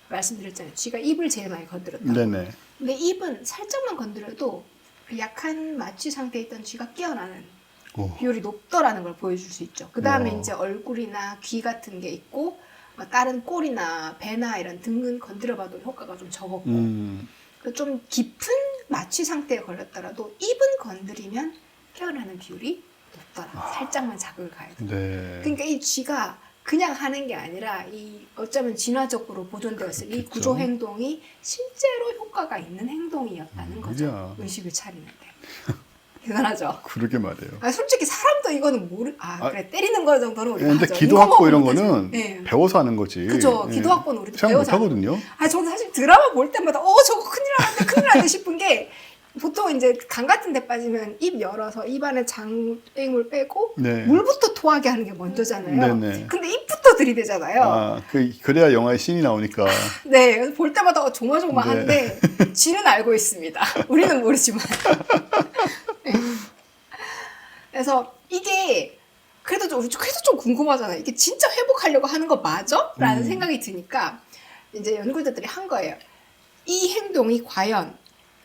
말씀드렸잖아요. 쥐가 입을 제일 많이 건드렸다고. 네네. 근데 입은 살짝만 건드려도 그 약한 마취 상태에 있던 쥐가 깨어나는 오. 비율이 높더라는 걸 보여줄 수 있죠. 그 다음에 와. 이제 얼굴이나 귀 같은 게 있고 다른 꼬리나 배나 이런 등은 건드려봐도 효과가 좀 적었고 좀 깊은 마취 상태에 걸렸더라도 입은 건드리면 깨어나는 비율이 높더라. 살짝만 자극을 가야 돼. 네. 그러니까 이 쥐가 그냥 하는 게 아니라 이 어쩌면 진화적으로 보존되었을 이 그렇겠죠. 구조 행동이 실제로 효과가 있는 행동이었다는 거죠. 야. 의식을 차리는데. 대단하죠. 그러게 말이에요. 아, 솔직히 사람도 이거는 그래 때리는 거 정도는 우리가 근데 하죠. 기도학고 이런 이거만 거는 못하죠. 네. 배워서 하는 거지. 그죠. 예. 기도학고는 우리도 생각 배워서 못하거든요. 아, 저는 사실 드라마 볼 때마다 저거 큰일 나는데 싶은 게 보통 이제 강 같은 데 빠지면 입 열어서 입 안에 장애물 빼고 네. 물부터 토하게 하는 게 먼저잖아요. 네네. 근데 입부터 들이대잖아요. 아, 그래야 영화에 씬이 나오니까. 네, 그래서 볼 때마다 조마조마한데 쥐는 알고 있습니다. 우리는 모르지만. 네. 그래서 이게 그래도 좀 궁금하잖아요. 이게 진짜 회복하려고 하는 거 맞아? 라는 생각이 드니까 이제 연구자들이 한 거예요. 이 행동이 과연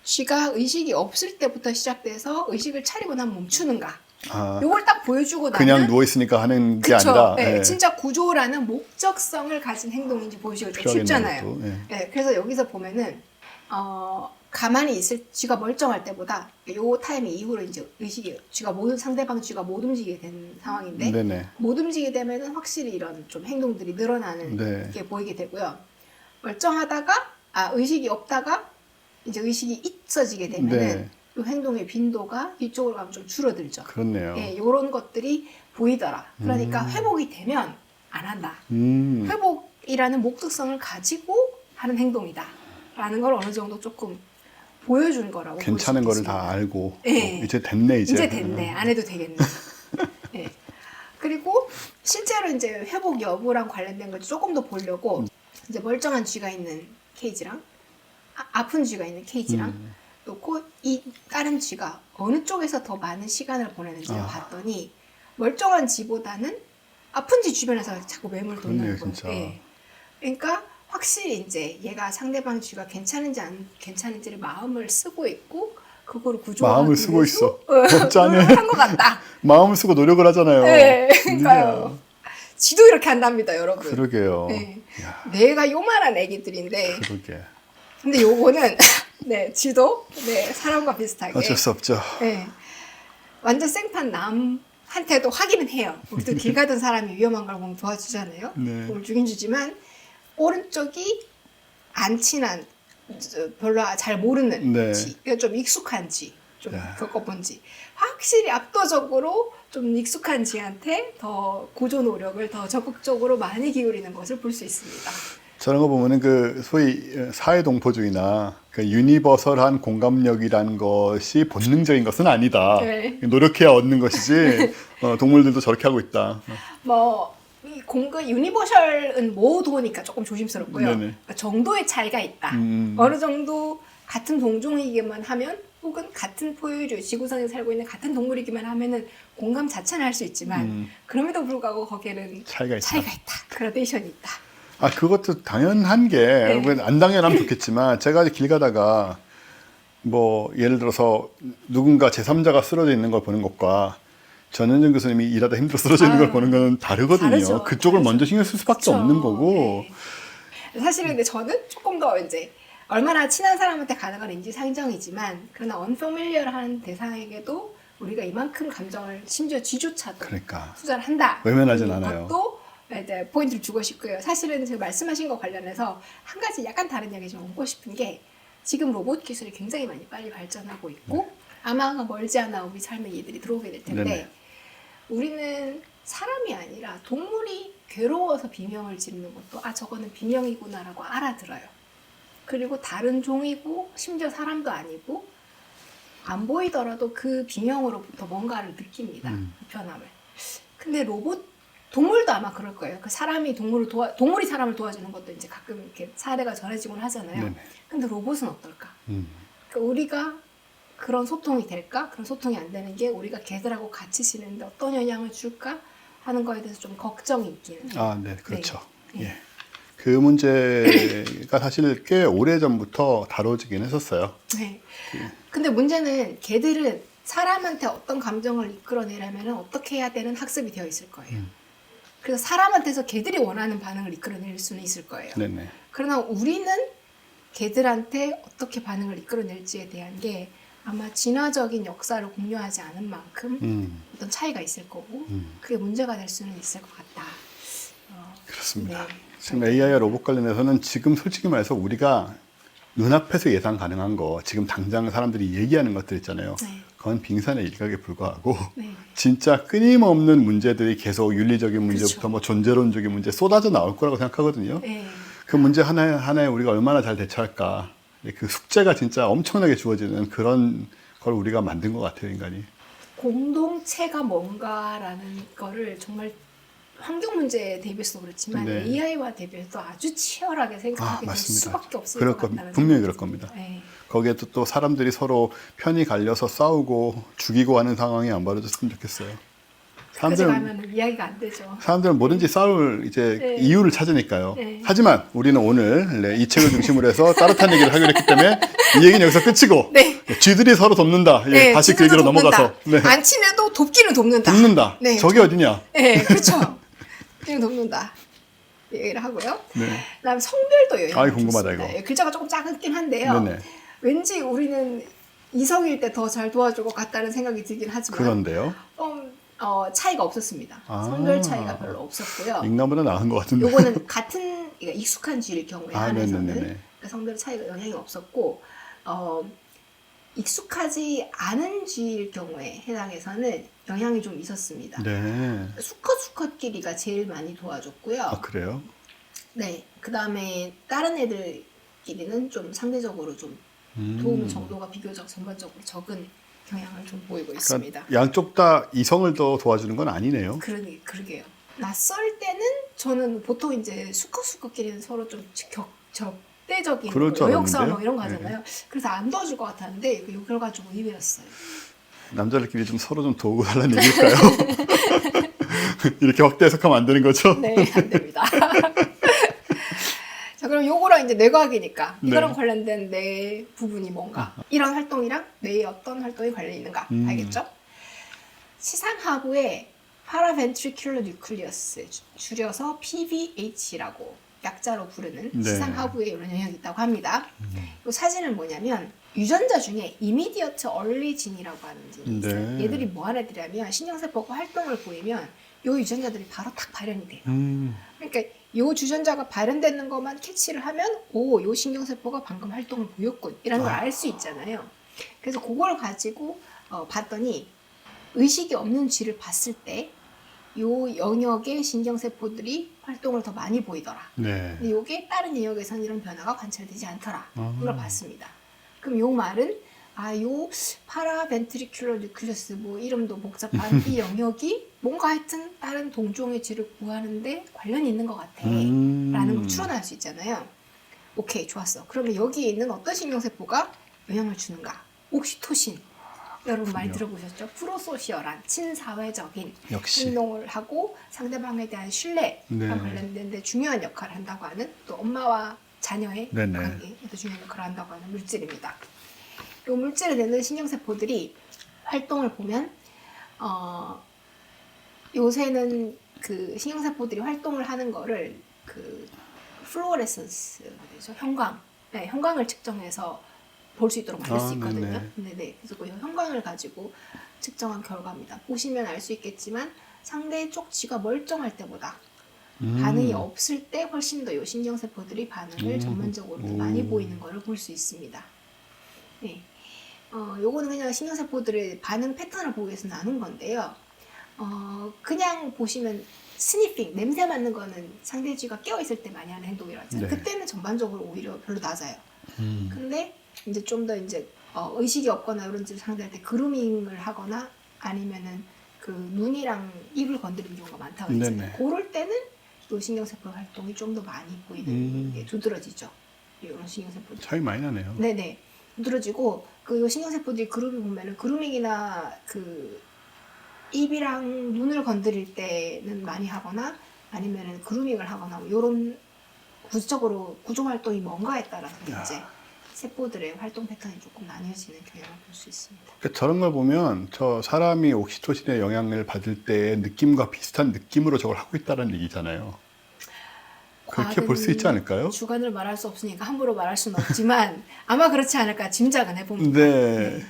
쥐가 의식이 없을 때부터 시작돼서 의식을 차리고 나면 멈추는가? 아, 요걸 딱 보여주고 나면 그냥 누워있으니까 하는 게 그쵸? 아니라. 네, 예. 진짜 구조라는 목적성을 가진 행동인지 보여주기가 좀 필요하겠네요, 쉽잖아요. 또. 예. 네, 그래서 여기서 보면은 가만히 있을 쥐가 멀쩡할 때보다 요 타이밍 이후로 이제 상대방 쥐가 못 움직이게 된 상황인데 네네. 못 움직이게 되면은 확실히 이런 좀 행동들이 늘어나는 네. 게 보이게 되고요. 멀쩡하다가 의식이 없다가 이제 의식이 있어지게 되면은 네. 이 행동의 빈도가 뒤쪽으로 가면 좀 줄어들죠. 그렇네요. 예, 요런 것들이 보이더라. 그러니까 회복이 되면 안 한다. 회복이라는 목적성을 가지고 하는 행동이다. 라는 걸 어느 정도 조금 보여준 거라고 괜찮은 볼 수 거를 다 있습니다. 알고. 네. 이제 됐네, 이제 됐네. 안 해도 되겠네. 네. 그리고 실제로 이제 회복 여부랑 관련된 걸 조금 더 보려고 이제 멀쩡한 쥐가 있는 케이지랑 아픈 쥐가 있는 케이지랑 놓고 이 다른 쥐가 어느 쪽에서 더 많은 시간을 보내는지를 봤더니 멀쩡한 쥐보다는 아픈 쥐 주변에서 자꾸 매물 돈다는 거예요. 진짜. 예. 그러니까 확실히 이제 얘가 상대방 쥐가 괜찮은지 안 괜찮은지를 마음을 쓰고 있고 그거를 구조화하기 마음을 쓰고 있어. 짠해. 한것 같다. 마음을 쓰고 노력을 하잖아요. 네, 그러니까요. 쥐도 이렇게 한답니다, 여러분. 그러게요. 네. 야, 내가 요만한 애기들인데 그러게. 근데 요거는 네, 쥐도 네, 사람과 비슷하게 어쩔 수 없죠. 네, 완전 생판 남한테도 하기는 해요. 우리도 길 가던 사람이 위험한 걸 보면 도와주잖아요. 네. 뭘 주긴 주지만 오른쪽이 안 친한 별로 잘 모르는 네. 쥐, 좀 익숙한 쥐, 좀 야. 겪어본 쥐. 확실히 압도적으로 좀 익숙한 쥐한테 더 구조 노력을 더 적극적으로 많이 기울이는 것을 볼 수 있습니다. 저런 거 보면은 그 소위 사회동포주의나 그 유니버설한 공감력이라는 것이 본능적인 것은 아니다. 네. 노력해야 얻는 것이지 동물들도 저렇게 하고 있다. 이 유니버셜은 모도니까 조금 조심스럽고요. 네네. 그러니까 정도의 차이가 있다. 어느 정도 같은 동종이기만 하면 혹은 같은 포유류, 지구상에 살고 있는 같은 동물이기만 하면은 공감 자체는 할 수 있지만 그럼에도 불구하고 거기에는 차이가 있다. 그라데이션이 있다. 그것도 당연한 게 안 당연하면 좋겠지만 제가 길 가다가 뭐 예를 들어서 누군가 제3자가 쓰러져 있는 걸 보는 것과 전현정 교수님이 일하다 힘들어 쓰러져 있는 걸 보는 건 다르거든요. 다르죠. 그쪽을 다르죠. 먼저 신경 쓸 수밖에 그쵸. 없는 거고. 네. 사실은 근데 저는 조금 더 이제 얼마나 친한 사람한테 가는 건 인지상정이지만 그러나 언패밀리어한 대상에게도 우리가 이만큼 감정을 심지어 쥐조차도 그러니까 투자를 한다. 외면하진 않아요. 또 이제 포인트를 주고 싶고요. 사실은 제가 말씀하신 거 관련해서 한 가지 약간 다른 이야기 좀 얹고 싶은 게 지금 로봇 기술이 굉장히 많이 빨리 발전하고 있고 아마 멀지 않아 우리 삶에 이들이 들어오게 될 텐데 네네. 우리는 사람이 아니라 동물이 괴로워서 비명을 지르는 것도 아 저거는 비명이구나라고 알아들어요. 그리고 다른 종이고 심지어 사람도 아니고 안 보이더라도 그 비명으로부터 뭔가를 느낍니다. 불편함을. 근데 동물도 아마 그럴 거예요. 그 사람이 동물이 사람을 도와주는 것도 이제 가끔 이렇게 사례가 전해지곤 하잖아요. 네네. 근데 로봇은 어떨까? 그러니까 우리가 그런 소통이 될까? 그런 소통이 안 되는 게 우리가 걔들하고 같이 지내는데 어떤 영향을 줄까? 하는 거에 대해서 좀 걱정이 있기는 해요. 아, 네, 그렇죠. 네. 예. 그 문제가 사실 꽤 오래 전부터 다뤄지긴 했었어요. 네. 근데 문제는 걔들은 사람한테 어떤 감정을 이끌어내려면 어떻게 해야 되는 학습이 되어 있을 거예요. 그래서 사람한테서 걔들이 원하는 반응을 이끌어낼 수는 있을 거예요. 네네. 그러나 우리는 걔들한테 어떻게 반응을 이끌어낼지에 대한 게 아마 진화적인 역사를 공유하지 않은 만큼 어떤 차이가 있을 거고 그게 문제가 될 수는 있을 것 같다. 그렇습니다. 네. 지금 AI와 로봇 관련해서는 지금 솔직히 말해서 우리가 눈앞에서 예상 가능한 거 지금 당장 사람들이 얘기하는 것들 있잖아요. 네. 그건 빙산의 일각에 불과하고 네. 진짜 끊임없는 문제들이 계속 윤리적인 문제부터 그렇죠. 뭐 존재론적인 문제 쏟아져 나올 거라고 생각하거든요. 네. 그 문제 하나에 우리가 얼마나 잘 대처할까. 그 숙제가 진짜 엄청나게 주어지는 그런 걸 우리가 만든 것 같아요, 인간이. 공동체가 뭔가라는 거를 정말 환경 문제에 대비해서도 그렇지만 네. AI와 대비해서 아주 치열하게 생각하게 될 맞습니다. 수밖에 없을 그럴 것 겁니다. 같다는 분명히 생각이 그럴 겁니다. 듭니다. 네. 거기에 또 사람들이 서로 편이 갈려서 싸우고 죽이고 하는 상황이 안 벌어졌으면 좋겠어요. 까지 사람들은 가면 이야기가 안 되죠. 뭐든지 싸울 이제 네. 이유를 찾으니까요. 네. 하지만 우리는 오늘 이 책을 중심으로 해서 따뜻한 얘기를 하기로 했기 때문에 이 얘기는 여기서 끝이고 네. 쥐들이 서로 돕는다. 예, 다시 그 얘기로 넘어가서 안 친해도 돕기는 돕는다. 돕는다. 네, 저게 어디냐? 네, 그렇죠. 그냥 돕는다. 얘기를 하고요. 네. 그다음 성별도 영향을 아이, 궁금하다, 줬습니다. 이거. 예, 글자가 조금 작긴 한데요. 네네. 왠지 우리는 이성일 때 더 잘 도와줄 것 같다는 생각이 들긴 하지만 그런데요. 차이가 없었습니다. 아. 성별 차이가 별로 없었고요. 잉나보다 나은 것 같은데. 요거는 같은 그러니까 익숙한 쥐일 경우에 한해서는 네네네. 그러니까 성별 차이가 영향이 없었고 익숙하지 않은 쥐일 경우에 해당해서는 영향이 좀 있었습니다. 네. 수컷끼리가 제일 많이 도와줬고요. 아, 그래요? 네, 그 다음에 다른 애들끼리는 좀 상대적으로 좀 도움 정도가 비교적 전반적으로 적은 경향을 좀 보이고 있습니다. 그러니까 양쪽 다 이성을 더 도와주는 건 아니네요. 그러게요. 낯설 때는 저는 보통 이제 수컷끼리는 서로 좀 적대적인 그럴 줄 여역싸움 알았는데요. 뭐 이런 거 하잖아요. 그래서 안 도와줄 것 같았는데 이 결과 좀 의외였어요. 남자들끼리 좀 서로 좀 도우고 달라는 얘기일까요? 이렇게 확대 해석하면 안 되는 거죠? 네, 안 됩니다. 자, 그럼 요거랑 이제 뇌과학이니까 네. 이거랑 관련된 뇌 부분이 뭔가 이런 활동이랑 뇌의 어떤 활동이 관련이 있는가 알겠죠? 시상하부에 paraventricular nucleus 줄여서 PVH라고 약자로 부르는 네. 시상하부에 이런 영역이 있다고 합니다. 이 사진은 뭐냐면 유전자 중에 immediate early gene이라고 하는 진이 있어요. 네. 얘들이 뭐 하는 애들이냐면 신경세포가 활동을 보이면 이 유전자들이 바로 딱 발현이 돼요. 그러니까 이 유전자가 발현되는 것만 캐치를 하면 이 신경세포가 방금 활동을 보였군 이라는 걸 알 수 있잖아요. 그래서 그걸 가지고 봤더니 의식이 없는 쥐를 봤을 때 이 영역의 신경세포들이 활동을 더 많이 보이더라. 네. 근데 이게 다른 영역에서는 이런 변화가 관찰되지 않더라. 이걸 봤습니다. 그럼 이 말은 요 파라벤트리큘러 뉴클리어스 뭐 이름도 복잡한 이 영역이 뭔가 하여튼 다른 동종의 쥐를 구하는데 관련이 있는 것 같아 라는 걸 추론할 수 있잖아요. 오케이, 좋았어. 그러면 여기에 있는 어떤 신경세포가 영향을 주는가? 옥시토신. 여러분 많이 들어보셨죠? 프로소시얼한 친사회적인 역시. 행동을 하고 상대방에 대한 신뢰와 네. 관련된 데 중요한 역할을 한다고 하는 또 엄마와 자녀의 네네. 관계에도 중요한 역할을 한다고 하는 물질입니다. 이 물질을 내는 신경세포들이 활동을 보면 요새는 그 신경세포들이 활동을 하는 거를 그 플루오레센스, 형광, 네, 형광을 측정해서 볼 수 있도록 만들 수 있거든요. 네네. 그래서 그 형광을 가지고 측정한 결과입니다. 보시면 알 수 있겠지만 상대 쪽지가 멀쩡할 때보다 반응이 없을 때 훨씬 더 이 신경세포들이 반응을 전면적으로 더 많이 보이는 것을 볼 수 있습니다. 네. 요거는 그냥 신경세포들의 반응 패턴을 보기 위해서 나눈 건데요. 그냥 보시면 스니핑, 냄새 맡는 거는 상대쥐가 깨어있을 때 많이 하는 행동이라고 하잖아요. 네. 그때는 전반적으로 오히려 별로 낮아요. 근데 이제 좀 더 이제 의식이 없거나 이런 짓을 상대할 때 그루밍을 하거나 아니면은 그 눈이랑 입을 건드리는 경우가 많다고 했잖아요. 네네. 그럴 때는 또 신경세포 활동이 좀 더 많이 보이는 게 두드러지죠. 이런 신경세포들. 차이 많이 나네요. 네네. 두드러지고 그 신경세포들이 그루밍 보면은 그루밍이나 그 입이랑 눈을 건드릴 때는 많이 하거나 아니면은 그루밍을 하거나 뭐 이런 구조적으로 구조 활동이 뭔가에 따라서 이제 세포들의 활동 패턴이 조금 나뉘어지는 경향을 볼 수 있습니다. 그러니까 저런 걸 보면 저 사람이 옥시토신의 영향을 받을 때의 느낌과 비슷한 느낌으로 저걸 하고 있다는 얘기잖아요. 그렇게 볼 수 있지 않을까요? 주관을 말할 수 없으니까 함부로 말할 수는 없지만 아마 그렇지 않을까 짐작은 해봅니다. 네.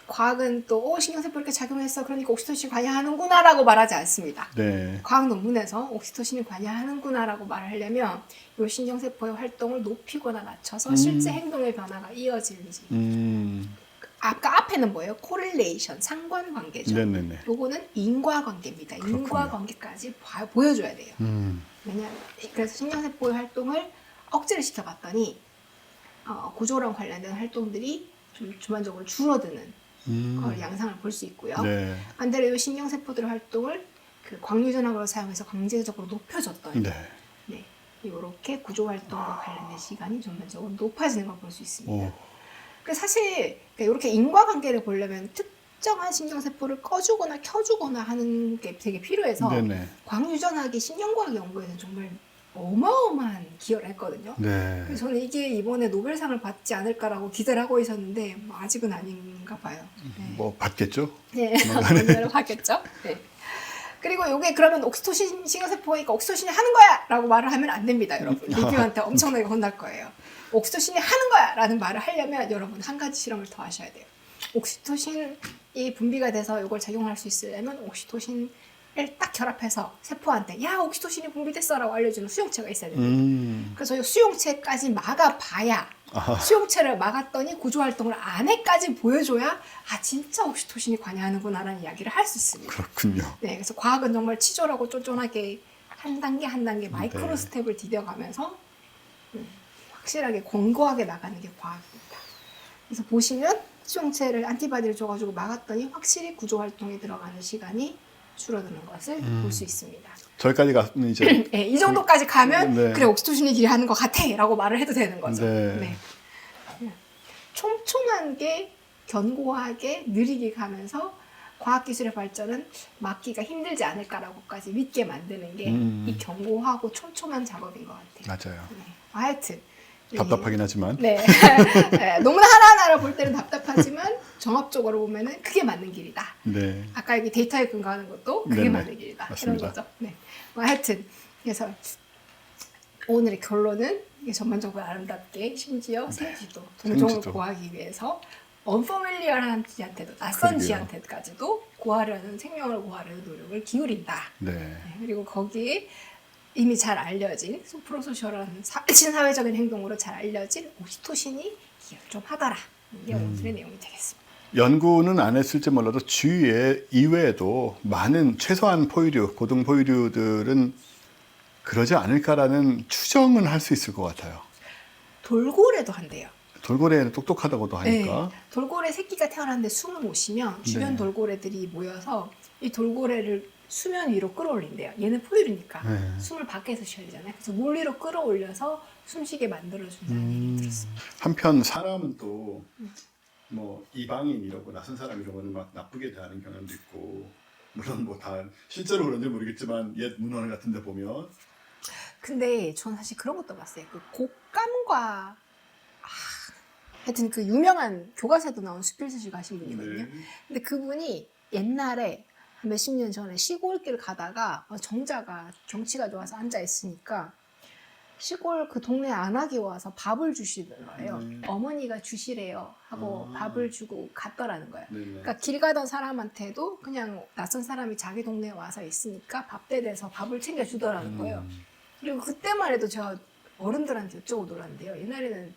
과학은 또 신경세포 이렇게 작용했어 그러니까 옥시토신 관여하는구나 라고 말하지 않습니다. 네. 과학 논문에서 옥시토신이 관여하는구나 라고 말을 하려면 이 신경세포의 활동을 높이거나 낮춰서 실제 행동의 변화가 이어지는지 아까 앞에는 뭐예요? 코릴레이션, 상관관계죠. 네네네. 요거는 인과관계입니다. 그렇군요. 인과관계까지 보여줘야 돼요. 왜냐하면 그래서 신경세포의 활동을 억제를 시켜봤더니 구조랑 관련된 활동들이 좀 주관적으로 줄어드는 걸 양상을 볼 수 있고요. 네. 반대로 이 신경세포들의 활동을 그 광유전압을 사용해서 강제적으로 높여줬더니 네. 네, 이렇게 구조활동과 관련된 시간이 전반적으로 높아지는 걸 볼 수 있습니다. 그래서 사실 이렇게 인과관계를 보려면 특정한 신경세포를 꺼주거나 켜주거나 하는 게 되게 필요해서 네네. 광유전압이 신경과학 연구에는 정말 어마어마한 기여를 했거든요. 네. 그래서 저는 이게 이번에 노벨상을 받지 않을까라고 기대를 하고 있었는데 뭐 아직은 아닌가 봐요. 네. 뭐 받겠죠? 네, 노벨을 받겠죠. 네. 그리고 이게 그러면 옥시토신 신경세포니까 옥시토신이 하는 거야! 라고 말을 하면 안 됩니다, 여러분. 리뷰한테 엄청나게 혼날 거예요. 옥시토신이 하는 거야! 라는 말을 하려면 여러분 한 가지 실험을 더 하셔야 돼요. 옥시토신이 분비가 돼서 이걸 작용할 수 있으려면 옥시토신을 딱 결합해서 세포한테 야 옥시토신이 분비됐어 라고 알려주는 수용체가 있어야 됩니다. 그래서 이 수용체까지 막아봐야 수용체를 막았더니 구조활동을 안에까지 보여줘야 아 진짜 옥시토신이 관여하는구나 라는 이야기를 할 수 있습니다. 그렇군요. 네, 그래서 과학은 정말 치졸하고 쫀쫀하게 한 단계 한 단계 마이크로 네. 스텝을 디뎌가면서 확실하게 권고하게 나가는 게 과학입니다. 그래서 보시면 수용체를 안티바디를 줘가지고 막았더니 확실히 구조활동에 들어가는 시간이 줄어드는 것을 볼 수 있습니다. 저기까지 갔으면 이제 네, 이 정도까지 가면 네. 그래 옥시토신이 기여하는 것 같아 라고 말을 해도 되는 거죠. 네. 네. 촘촘한 게 견고하게 느리게 가면서 과학기술의 발전은 막기가 힘들지 않을까라고까지 믿게 만드는 게 이 견고하고 촘촘한 작업인 것 같아요. 맞아요. 네. 하여튼 답답하긴 하지만 네. 네. 논문 하나하나를 볼 때는 답답하지만 종합적으로 보면은 그게 맞는 길이다. 네. 아까 여기 데이터에 근거하는 것도 그게 네네. 맞는 길이다. 맞습니다. 이런 거죠. 네. 하여튼 그래서 오늘의 결론은 이게 전반적으로 아름답게 심지어 생쥐도 동종을 생쥐도. 구하기 위해서 언퍼밀리어한 쥐한테도 낯선 그러게요. 쥐한테까지도 구하려는 생명을 구하려는 노력을 기울인다. 네. 네, 그리고 거기에 이미 잘 알려진 프로소셜한 친사회적인 행동으로 잘 알려진 옥시토신이 기여를 좀 하더라. 이게 오늘의 내용이 되겠습니다. 연구는 안 했을지 몰라도 주위에 이외에도 많은 최소한 포유류, 고등 포유류들은 그러지 않을까라는 추정은 할 수 있을 것 같아요. 돌고래도 한대요. 돌고래는 똑똑하다고도 하니까. 네, 돌고래 새끼가 태어났는데 숨을 못 쉬면 주변 네. 돌고래들이 모여서 이 돌고래를 수면 위로 끌어올린대요. 얘는 포유류니까 네. 숨을 밖에서 쉬어야 되잖아요. 그래서 물 위로 끌어올려서 숨쉬게 만들어준다는 얘기 들었습니다. 한편 사람은 또 뭐 이방인 이러고 낯선 사람 이러고는 막 나쁘게 대하는 경향도 있고 물론 뭐 다 실제로 그런지 모르겠지만 옛 문헌 같은 데 보면 근데 전 사실 그런 것도 봤어요. 그 곶감과 하여튼 그 유명한 교과서도 나온 수필서실 가신 분이거든요. 네. 근데 그분이 옛날에 한 몇십 년 전에 시골길 가다가 정자가 경치가 좋아서 앉아 있으니까 시골 그 동네 안악이 와서 밥을 주시는 거예요. 어머니가 주시래요 하고 밥을 주고 갔더라는 거예요. 네. 그러니까 길 가던 사람한테도 그냥 낯선 사람이 자기 동네에 와서 있으니까 밥때 돼서 밥을 챙겨주더라는 거예요. 그리고 그때만 해도 제가 어른들한테 여쭤보고 놀았는데요. 옛날에는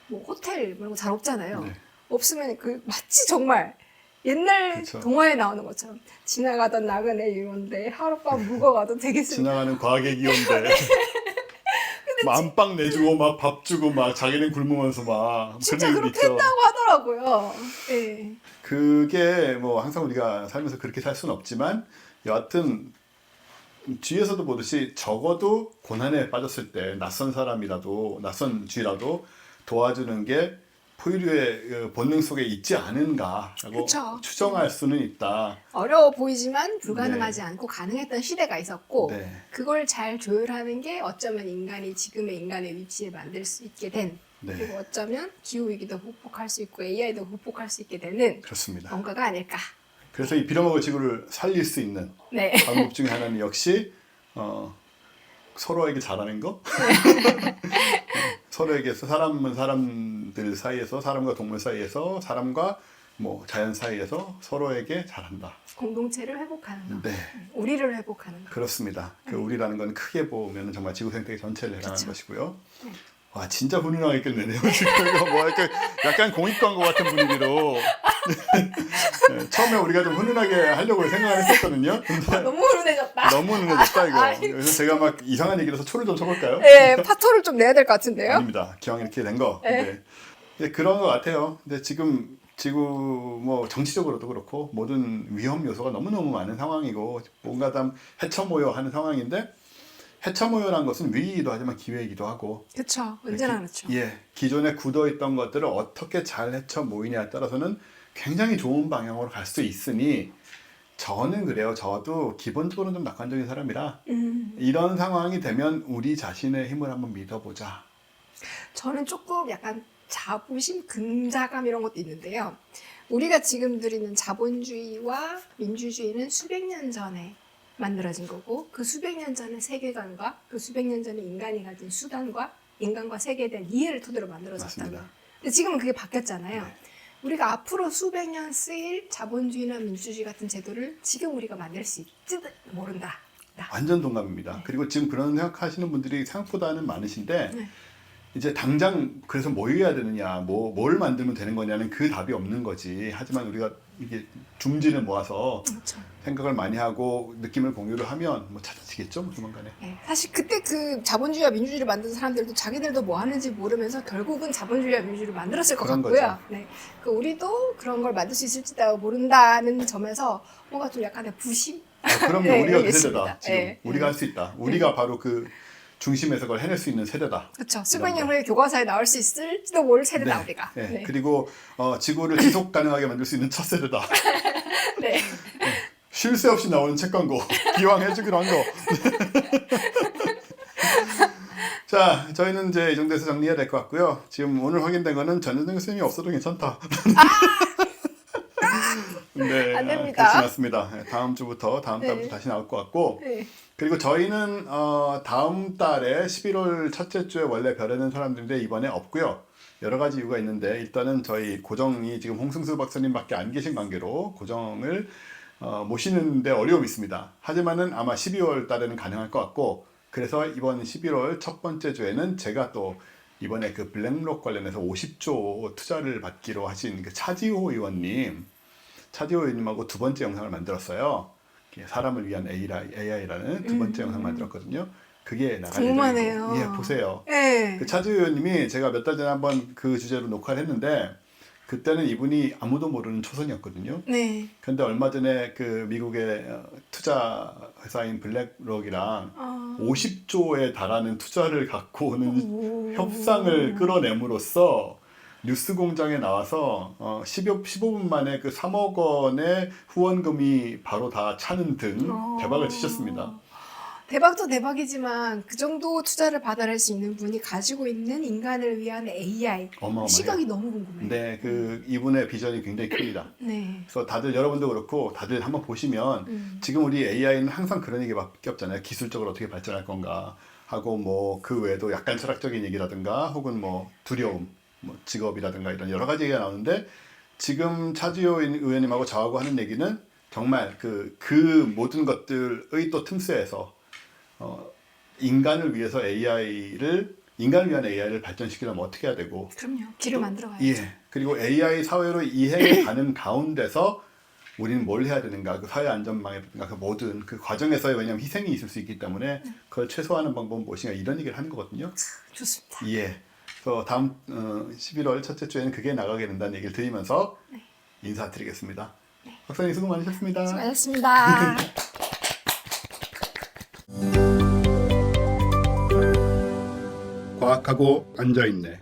뭐 호텔 이런 거 잘 없잖아요. 네. 없으면 그 마치 정말 옛날 그쵸. 동화에 나오는 것처럼 지나가던 나그네 이런데 하룻밤 묵어가도 되겠습니다. 지나가는 과객 이온데 안방 내주고 막 밥 주고 막 자기는 굶으면서 막 진짜 그런 그렇게 얘기 있죠. 했다고 하더라고요. 네. 그게 뭐 항상 우리가 살면서 그렇게 살 수는 없지만 여하튼 뒤에서도 보듯이 적어도 고난에 빠졌을 때 낯선 사람이라도 낯선 쥐라도 도와주는 게 포유류의 본능 속에 있지 않은가라고 그쵸. 추정할 수는 있다. 어려워 보이지만 불가능하지 않고 가능했던 시대가 있었고 네. 그걸 잘 조율하는 게 어쩌면 인간이 지금의 인간의 위치에 만들 수 있게 된 네. 그리고 어쩌면 기후위기도 극복할 수 있고 AI도 극복할 수 있게 되는 그렇습니다. 뭔가가 아닐까. 그래서 이 빌어먹을 지구를 살릴 수 있는 네. 방법 중에 하나는 역시 서로에게 잘하는 거. 서로에게 사람은 사람들 사이에서 사람과 동물 사이에서 사람과 뭐 자연 사이에서 서로에게 잘한다. 공동체를 회복하는 거. 네, 우리를 회복하는 거. 그렇습니다. 그 우리라는 건 크게 보면 정말 지구 생태계 전체를 해당하는 그쵸. 것이고요. 네. 와 진짜 훈훈하게 끝내네요. 지금 이거 뭐 약간 공익 광고 같은 분위기로 네, 처음에 우리가 좀 훈훈하게 하려고 생각을 했었거든요. 근데 너무 훈훈해졌다. 너무 훈훈해졌다 이거. 아이고. 그래서 제가 막 이상한 얘기를 해서 초를 좀 쳐볼까요? 네, 파토를 좀 내야 될 것 같은데요. 아닙니다. 기왕 이렇게 된 거. 네. 네. 네, 그런 것 같아요. 근데 지금 지구 뭐 정치적으로도 그렇고 모든 위험 요소가 너무너무 많은 상황이고 뭔가 다 헤쳐모여 하는 상황인데 헤쳐모여란 것은 위기이기도 하지만 기회이기도 하고 그렇죠. 언제나 그렇죠. 예, 기존에 굳어있던 것들을 어떻게 잘 헤쳐모이냐에 따라서는 굉장히 좋은 방향으로 갈 수 있으니 저는 그래요. 저도 기본적으로는 좀 낙관적인 사람이라 이런 상황이 되면 우리 자신의 힘을 한번 믿어보자. 저는 조금 약간 자부심, 근자감 이런 것도 있는데요. 우리가 지금 누리는 자본주의와 민주주의는 수백 년 전에 만들어진 거고 그 수백 년 전의 세계관과 그 수백 년 전에 인간이 가진 수단과 인간과 세계에 대한 이해를 토대로 만들어졌다는 맞습니다. 거예요. 근데 지금은 그게 바뀌었잖아요. 네. 우리가 앞으로 수백 년 쓰일 자본주의나 민주주의 같은 제도를 지금 우리가 만들 수 있지도 모른다. 완전 동감입니다. 그리고 지금 그런 생각하시는 분들이 생각보다는 많으신데 네. 이제 당장 그래서 뭐 해야 되느냐, 뭘 만들면 되는 거냐는 그 답이 없는 거지. 하지만 우리가 이게 중진을 모아서 그렇죠. 생각을 많이 하고 느낌을 공유를 하면 뭐 찾아지겠죠, 뭐 조만간에. 네, 사실 그때 그 자본주의와 민주주의를 만든 사람들도 자기들도 뭐 하는지 모르면서 결국은 자본주의와 민주주의를 만들었을 것 그런 같고요. 거죠. 네, 그 우리도 그런 걸 만들 수 있을지도 모른다는 점에서 뭔가 좀 약간의 부심. 그럼요, 네, 우리가 그 알겠습니다. 세대다. 지금 네. 우리가 할 수 있다. 우리가 바로 그 중심에서 그걸 해낼 수 있는 세대다. 그렇죠. 수백 년 후에 교과서에 나올 수 있을지도 모를 세대다 네. 우리가. 네. 네. 그리고 지구를 지속 가능하게 만들 수 있는 첫 세대다. 네. 쉴 새 없이 나오는 책 광고. 기왕 해주기로 한 거. 자, 저희는 이제 이 정도에서 정리해야 될 것 같고요. 지금 오늘 확인된 거는 전현정 교수님이 없어도 괜찮다. 네, 안 됩니다. 그렇지 않습니다. 다음 주부터 다음 네. 달부터 다시 나올 것 같고 네. 그리고 저희는 다음 달에 11월 첫째 주에 원래 벼르는 사람들인데 이번에 없고요. 여러 가지 이유가 있는데 일단은 저희 고정이 지금 홍승수 박사님밖에 안 계신 관계로 고정을 모시는데 어려움이 있습니다. 하지만은 아마 12월 달에는 가능할 것 같고 그래서 이번 11월 첫 번째 주에는 제가 또 이번에 그 블랙록 관련해서 50조 투자를 받기로 하신 그 차지호 의원님하고 두 번째 영상을 만들었어요. 사람을 위한 AI라는 두 번째 영상 만들었거든요. 그게 나갈 궁금하네요. 예정이고, 예, 보세요. 네. 그 차지호 의원님이 제가 몇 달 전에 한번 그 주제로 녹화를 했는데 그때는 이분이 아무도 모르는 초선이었거든요. 네. 근데 얼마 전에 그 미국의 투자 회사인 블랙록이랑 50조에 달하는 투자를 갖고 오는 협상을 끌어냄으로써 뉴스공장에 나와서 15분 만에 그 3억 원의 후원금이 바로 다 차는 등 대박을 치셨습니다. 대박도 대박이지만 그 정도 투자를 받아낼 수 있는 분이 가지고 있는 인간을 위한 AI 어마어마해요. 시각이 너무 궁금해요. 네, 그 이분의 비전이 굉장히 큽니다. 네. 그래서 다들 여러분도 그렇고 다들 한번 보시면 지금 우리 AI는 항상 그런 얘기밖에 없잖아요. 기술적으로 어떻게 발전할 건가 하고 뭐 그 외에도 약간 철학적인 얘기라든가 혹은 뭐 두려움, 뭐 직업이라든가 이런 여러 가지 얘기가 나오는데 지금 차지호 의원님하고 저하고 하는 얘기는 정말 그 모든 것들의 또 틈새에서 인간을 위해서 인간을 위한 AI를 발전시키려면 어떻게 해야 되고 그럼요. 길을 만들어 가야죠. 예. 그리고 AI 사회로 이행해 가는 가운데서 우리는 뭘 해야 되는가, 그 사회 안전망이라든가 그 모든 그 과정에서의 왜냐하면 희생이 있을 수 있기 때문에 그걸 최소화하는 방법은 무엇인가 이런 얘기를 하는 거거든요. 좋습니다. 예. 그래서 다음 11월 첫째 주에는 그게 나가게 된다는 얘기를 드리면서 인사드리겠습니다. 박사님 수고 많으셨습니다. 수고하셨습니다. 과학하고 앉아있네.